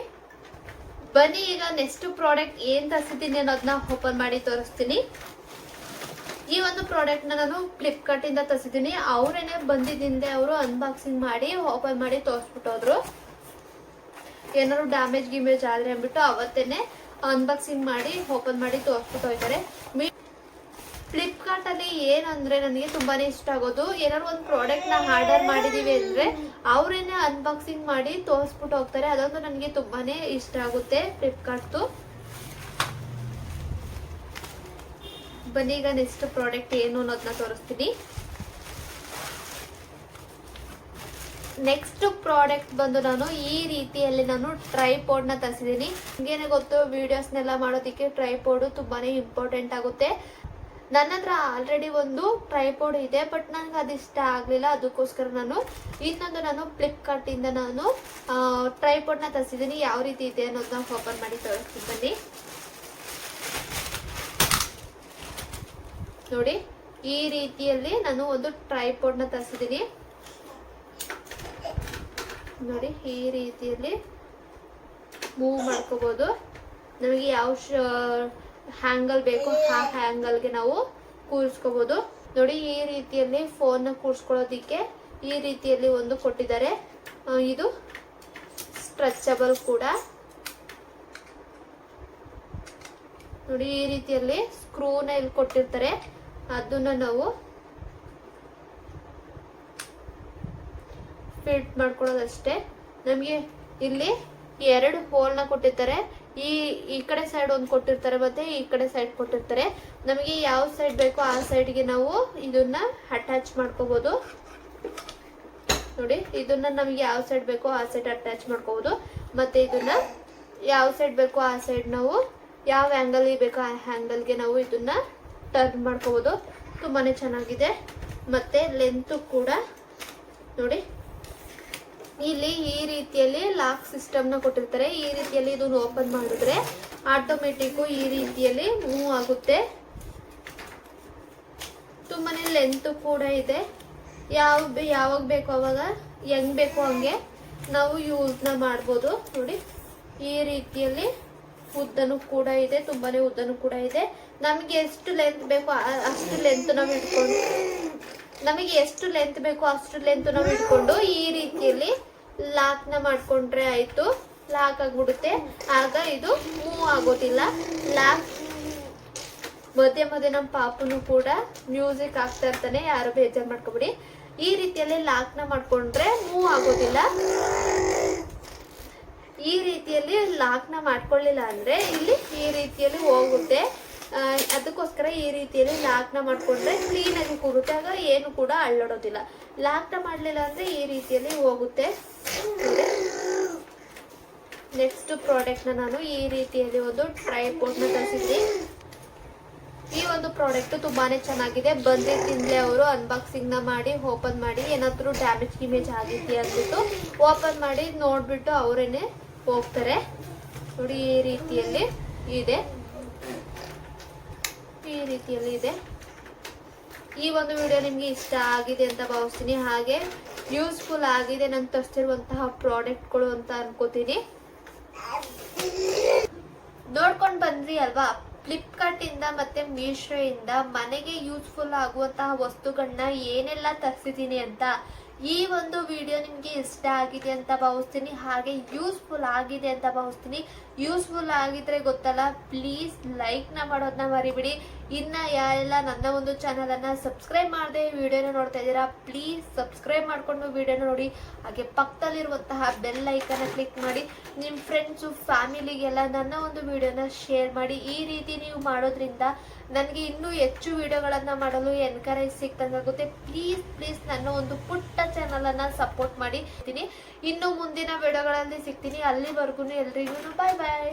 ಬನ್ನಿ ಈಗ ನೆಕ್ಸ್ಟ್ ಪ್ರಾಡಕ್ಟ್ ಏನ್ ತರಿಸಿದ್ದೀನಿ ಅನ್ನೋದನ್ನ ಓಪನ್ ಮಾಡಿ ತೋರಿಸ್ತೀನಿ. ಈ ಒಂದು ಪ್ರಾಡಕ್ಟ್ ನಾನು ಫ್ಲಿಪ್ಕಾರ್ಟ್ ಇಂದ ತರಿಸಿದ್ದೀನಿ. ಅವರೇನೆ ಬಂದಿದ್ದಿಂದ ಅವರು ಅನ್ಬಾಕ್ಸಿಂಗ್ ಮಾಡಿ ಓಪನ್ ಮಾಡಿ ತೋರಿಸ್ಬಿಟ್ಟೋದ್ರು. ಏನಾದ್ರು ಡ್ಯಾಮೇಜ್ ಗಿಮೇಜ್ ಆದ್ರೆ ಅಂದ್ಬಿಟ್ಟು ಅವತ್ತೇನೆ ಅನ್ಬಾಕ್ಸಿಂಗ್ ಮಾಡಿ ಓಪನ್ ಮಾಡಿ ತೋರಿಸ್ಬಿಟ್ಟು ಹೋಗ್ತಾರೆ. ಫ್ಲಿಪ್ಕಾರ್ಟ್ ಅಲ್ಲಿ ಏನಂದ್ರೆ ನನಗೆ ತುಂಬಾನೇ ಇಷ್ಟ ಆಗೋದು, ಏನಾದ್ರು ಒಂದು ಪ್ರಾಡಕ್ಟ್ ನ ಆರ್ಡರ್ ಮಾಡಿದೀವಿ ಅಂದ್ರೆ ಅವರೇನೆ ಅನ್ಬಾಕ್ಸಿಂಗ್ ಮಾಡಿ ತೋರಿಸ್ಬಿಟ್ಟು ಹೋಗ್ತಾರೆ. ಅದೊಂದು ನನಗೆ ತುಂಬಾನೇ ಇಷ್ಟ ಆಗುತ್ತೆ ಫ್ಲಿಪ್ಕಾರ್ಟ್. ಬನ್ನಿ ಈಗ ನೆಕ್ಸ್ಟ್ ಪ್ರಾಡಕ್ಟ್ ಏನು ಅನ್ನೋದನ್ನ ತೋರಿಸ್ತೀನಿ. ನೆಕ್ಸ್ಟ್ ಪ್ರಾಡಕ್ಟ್ ಬಂದು ನಾನು ಈ ರೀತಿಯಲ್ಲಿ ನಾನು ಟ್ರೈಪೋಡ್ ನ ತರಿಸಿದ್ದೀನಿ. ನಿಮ್ಗೇನೆ ಗೊತ್ತು, ವಿಡಿಯೋಸ್ನೆಲ್ಲ ಮಾಡೋದಕ್ಕೆ ಟ್ರೈಪೋಡ್ ತುಂಬಾನೇ ಇಂಪಾರ್ಟೆಂಟ್ ಆಗುತ್ತೆ. ನನ್ನ ಹತ್ರ ಆಲ್ರೆಡಿ ಒಂದು ಟ್ರೈಪೋಡ್ ಇದೆ, ಬಟ್ ನನಗೆ ಅದು ಇಷ್ಟ ಆಗಲಿಲ್ಲ. ಅದಕ್ಕೋಸ್ಕರ ನಾನು ಫ್ಲಿಪ್ಕಾರ್ಟ್ ಇಂದ ನಾನು ಟ್ರೈಪೋಡ್ ನ ತರಿಸಿದ್ದೀನಿ. ಯಾವ ರೀತಿ ಇದೆ ಅನ್ನೋದನ್ನ ಓಪನ್ ಮಾಡಿ ತೋರಿಸ್ತೀನಿ ಬನ್ನಿ. ನೋಡಿ, ಈ ರೀತಿಯಲ್ಲಿ ನಾನು ಒಂದು ಟ್ರೈಪೋಡ್ ನ ತರಿಸಿದ್ದೀನಿ. ನೋಡಿ, ಈ ರೀತಿಯಲ್ಲಿ ಮೂವ್ ಮಾಡ್ಕೋಬಹುದು. ನಮಗೆ ಯಾವ ಹ್ಯಾಂಗಲ್ ಬೇಕು ಆ ಹ್ಯಾಂಗಲ್ಗೆ ನಾವು ಕೂರಿಸ್ಕೋಬಹುದು. ನೋಡಿ, ಈ ರೀತಿಯಲ್ಲಿ ಫೋನ್ ನ ಕೂರಿಸ್ಕೊಳ್ಳೋದಿಕ್ಕೆ ಈ ರೀತಿಯಲ್ಲಿ ಒಂದು ಕೊಟ್ಟಿದ್ದಾರೆ. ಇದು ಸ್ಟ್ರೆಚಬಲ್ ಕೂಡ. ನೋಡಿ, ಈ ರೀತಿಯಲ್ಲಿ ಸ್ಕ್ರೂನ ಇಲ್ಲಿ ಕೊಟ್ಟಿರ್ತಾರೆ, ಅದನ್ನ ನಾವು ಫಿಟ್ ಮಾಡ್ಕೊಳ್ಳೋದಷ್ಟೇ. ನಮಗೆ ಇಲ್ಲಿ 2 ಹೋಲ್ ನ ಕೊಟ್ಟಿರ್ತಾರೆ. ಈ ಕಡೆ ಸೈಡ್ ಒಂದು ಕೊಟ್ಟಿರ್ತಾರೆ, ಮತ್ತೆ ಈ ಕಡೆ ಸೈಡ್ ಕೊಟ್ಟಿರ್ತಾರೆ. ನಮಗೆ ಯಾವ ಸೈಡ್ ಬೇಕೋ ಆ ಸೈಡ್ಗೆ ನಾವು ಇದನ್ನ ಅಟ್ಯಾಚ್ ಮಾಡ್ಕೋಬಹುದು. ನೋಡಿ, ಇದನ್ನ ನಮಗೆ ಯಾವ ಸೈಡ್ ಬೇಕೋ ಆ ಸೈಡ್ ಅಟ್ಯಾಚ್ ಮಾಡ್ಕೋಬಹುದು. ಮತ್ತೆ ಇದನ್ನ ಯಾವ ಸೈಡ್ ಬೇಕೋ ಆ ಸೈಡ್ ನಾವು ಯಾವ ಆ್ಯಂಗಲ್ ಬೇಕೋ ಆ ಆ್ಯಂಗಲ್ಗೆ ನಾವು ಇದನ್ನ ಟರ್ನ್ ಮಾಡ್ಕೋಬಹುದು. ತುಂಬಾನೇ ಚೆನ್ನಾಗಿದೆ. ಮತ್ತೆ ಲೆಂತ್ ಕೂಡ ನೋಡಿ, ಇಲ್ಲಿ ಈ ರೀತಿಯಲ್ಲಿ ಲಾಕ್ ಸಿಸ್ಟಮ್ ನ ಕೊಟ್ಟಿರ್ತಾರೆ. ಈ ರೀತಿಯಲ್ಲಿ ಇದನ್ನು ಓಪನ್ ಮಾಡಿದ್ರೆ ಆಟೋಮೆಟಿಕ್ ಈ ರೀತಿಯಲ್ಲಿ ಮೂವ್ ಆಗುತ್ತೆ. ತುಂಬಾನೇ ಲೆಂತ್ ಕೂಡ ಇದೆ. ಯಾವಾಗ ಬೇಕೋ ಅವಾಗ ಹೆಂಗ್ ಬೇಕೋ ಹಂಗೆ ನಾವು ಯೂಸ್ ನ ಮಾಡ್ಬೋದು. ನೋಡಿ, ಈ ರೀತಿಯಲ್ಲಿ ಉದ್ದನು ಕೂಡ ಇದೆ, ತುಂಬಾನೇ ಉದ್ದನು ಕೂಡ ಇದೆ. ನಮಗೆ ಎಷ್ಟು ಲೆಂತ್ ಬೇಕೋ ಅಷ್ಟು ಲೆಂತ್ ನಾವು ಇಟ್ಕೊಂಡು ಈ ರೀತಿಯಲ್ಲಿ ಲಾಕ್ ನ ಮಾಡ್ಕೊಂಡ್ರೆ ಆಯ್ತು. ಲಾಕ್ ಆಗ್ಬಿಡುತ್ತೆ, ಆಗ ಇದು ಮೂವ್ ಆಗೋದಿಲ್ಲ. ಲಾಕ್ ಮಧ್ಯೆ ನಮ್ಮ ಪಾಪನು ಕೂಡ ಮ್ಯೂಸಿಕ್ ಆಗ್ತಾ ಇರ್ತಾನೆ, ಯಾರು ಬೇಜಾರು ಮಾಡ್ಕೊಬಿಡಿ. ಈ ರೀತಿಯಲ್ಲಿ ಲಾಕ್ ನ ಮಾಡ್ಕೊಂಡ್ರೆ ಮೂವ್ ಆಗೋದಿಲ್ಲ. ಈ ರೀತಿಯಲ್ಲಿ ಲಾಕ್ ನ ಮಾಡ್ಕೊಳ್ಳಿಲ್ಲ ಅಂದ್ರೆ ಇಲ್ಲಿ ಈ ರೀತಿಯಲ್ಲಿ ಹೋಗುತ್ತೆ. ಅದಕ್ಕೋಸ್ಕರ ಈ ರೀತಿಯಲ್ಲಿ ಲಾಕ್ನ ಮಾಡ್ಕೊಂಡ್ರೆ ಕ್ಲೀನಾಗಿ ಕೂರುತ್ತೆ, ಆಗ ಏನು ಕೂಡ ಅಳ್ಳೋಡೋದಿಲ್ಲ. ಲಾಕ್ನ ಮಾಡಲಿಲ್ಲ ಅಂದರೆ ಈ ರೀತಿಯಲ್ಲಿ ಹೋಗುತ್ತೆ. ನೆಕ್ಸ್ಟ್ ಪ್ರಾಡಕ್ಟ್ನ ನಾನು ಈ ರೀತಿಯಲ್ಲಿ ಒಂದು ಟ್ರೈಪೋಡ್ನ ತರಿಸಿದ್ದೆ. ಈ ಒಂದು ಪ್ರಾಡಕ್ಟ್ ತುಂಬಾನೇ ಚೆನ್ನಾಗಿದೆ. ಬಂದು ತಿಂದ್ಲೆ ಅವರು ಅನ್ಬಾಕ್ಸಿಂಗ್ನ ಮಾಡಿ ಓಪನ್ ಮಾಡಿ ಏನಾದರೂ ಡ್ಯಾಮೇಜ್ ಗಿಮೇಜ್ ಆಗಿದೆಯಾ ಅಂದ್ಬಿಟ್ಟು ಓಪನ್ ಮಾಡಿ ನೋಡ್ಬಿಟ್ಟು ಅವರೇನೆ ಹೋಗ್ತಾರೆ. ನೋಡಿ ಈ ರೀತಿಯಲ್ಲಿ ಇದೆ, ಈ ರೀತಿಯಲ್ಲಿ ಇದೆ. ಈ ಒಂದು ವಿಡಿಯೋ ನಿಮಗೆ ಇಷ್ಟ ಆಗಿದೆ ಅಂತ ಭಾವಿಸ್ತೀನಿ, ಹಾಗೆ ಯೂಸ್ಫುಲ್ ಆಗಿದೆ ನಾನು ತರಿಸಿರುವಂತಹ ಪ್ರಾಡಕ್ಟ್ಗಳು ಅಂತ ಅನ್ಕೋತೀನಿ. ನೋಡ್ಕೊಂಡು ಬಂದ್ರಿ ಅಲ್ವಾ, ಫ್ಲಿಪ್ಕಾರ್ಟ್ ಇಂದ ಮತ್ತೆ ಮೀಶೋ ಇಂದ ಮನೆಗೆ ಯೂಸ್ಫುಲ್ ಆಗುವಂತಹ ವಸ್ತುಗಳನ್ನ ಏನೆಲ್ಲ ತರಿಸಿದ್ದೀನಿ ಅಂತ. ಈ ಒಂದು ವಿಡಿಯೋ ನಿಮ್ಗೆ ಇಷ್ಟ ಆಗಿದೆ ಅಂತ ಭಾವಿಸ್ತೀನಿ, ಹಾಗೆ ಯೂಸ್ಫುಲ್ ಆಗಿದೆ ಅಂತ ಭಾವಿಸ್ತೀನಿ. ಯೂಸ್ಫುಲ್ ಆಗಿದ್ರೆ ಗೊತ್ತಲ್ಲ, ಪ್ಲೀಸ್ ಲೈಕ್ನ ಮಾಡೋದನ್ನ ಮರಿಬಿಡಿ. ಇನ್ನ ಯಾರೆಲ್ಲ ನನ್ನ ಒಂದು ಚಾನಲ್ ಅನ್ನ ಸಬ್ಸ್ಕ್ರೈಬ್ ಮಾಡದೆ ವಿಡಿಯೋನ ನೋಡ್ತಾ ಇದ್ದೀರಾ, ಪ್ಲೀಸ್ ಸಬ್ಸ್ಕ್ರೈಬ್ ಮಾಡ್ಕೊಂಡು ವಿಡಿಯೋನ ನೋಡಿ. ಹಾಗೆ ಪಕ್ಕದಲ್ಲಿರುವಂತಹ ಬೆಲ್ ಐಕನ್ನ ಕ್ಲಿಕ್ ಮಾಡಿ ನಿಮ್ಮ ಫ್ರೆಂಡ್ಸು ಫ್ಯಾಮಿಲಿಗೆಲ್ಲ ನನ್ನ ಒಂದು ವಿಡಿಯೋನ ಶೇರ್ ಮಾಡಿ. ಈ ರೀತಿ ನೀವು ಮಾಡೋದ್ರಿಂದ ನನಗೆ ಇನ್ನೂ ಹೆಚ್ಚು ವಿಡಿಯೋಗಳನ್ನ ಮಾಡಲು ಎನ್ಕರೇಜ್ ಸಿಕ್ತಂಗಾಗುತ್ತೆ. ಪ್ಲೀಸ್ ಪ್ಲೀಸ್ ನನ್ನ ಒಂದು ಪುಟ್ಟ ಚಾನಲ್ ಅನ್ನ ಸಪೋರ್ಟ್ ಮಾಡಿ. ಇನ್ನು ಮುಂದಿನ ವಿಡಿಯೋಗಳಲ್ಲಿ ಸಿಗ್ತೀನಿ. ಅಲ್ಲಿವರೆಗೂ ಎಲ್ರಿಗೂ ಬಾಯ್ ಬಾಯ್.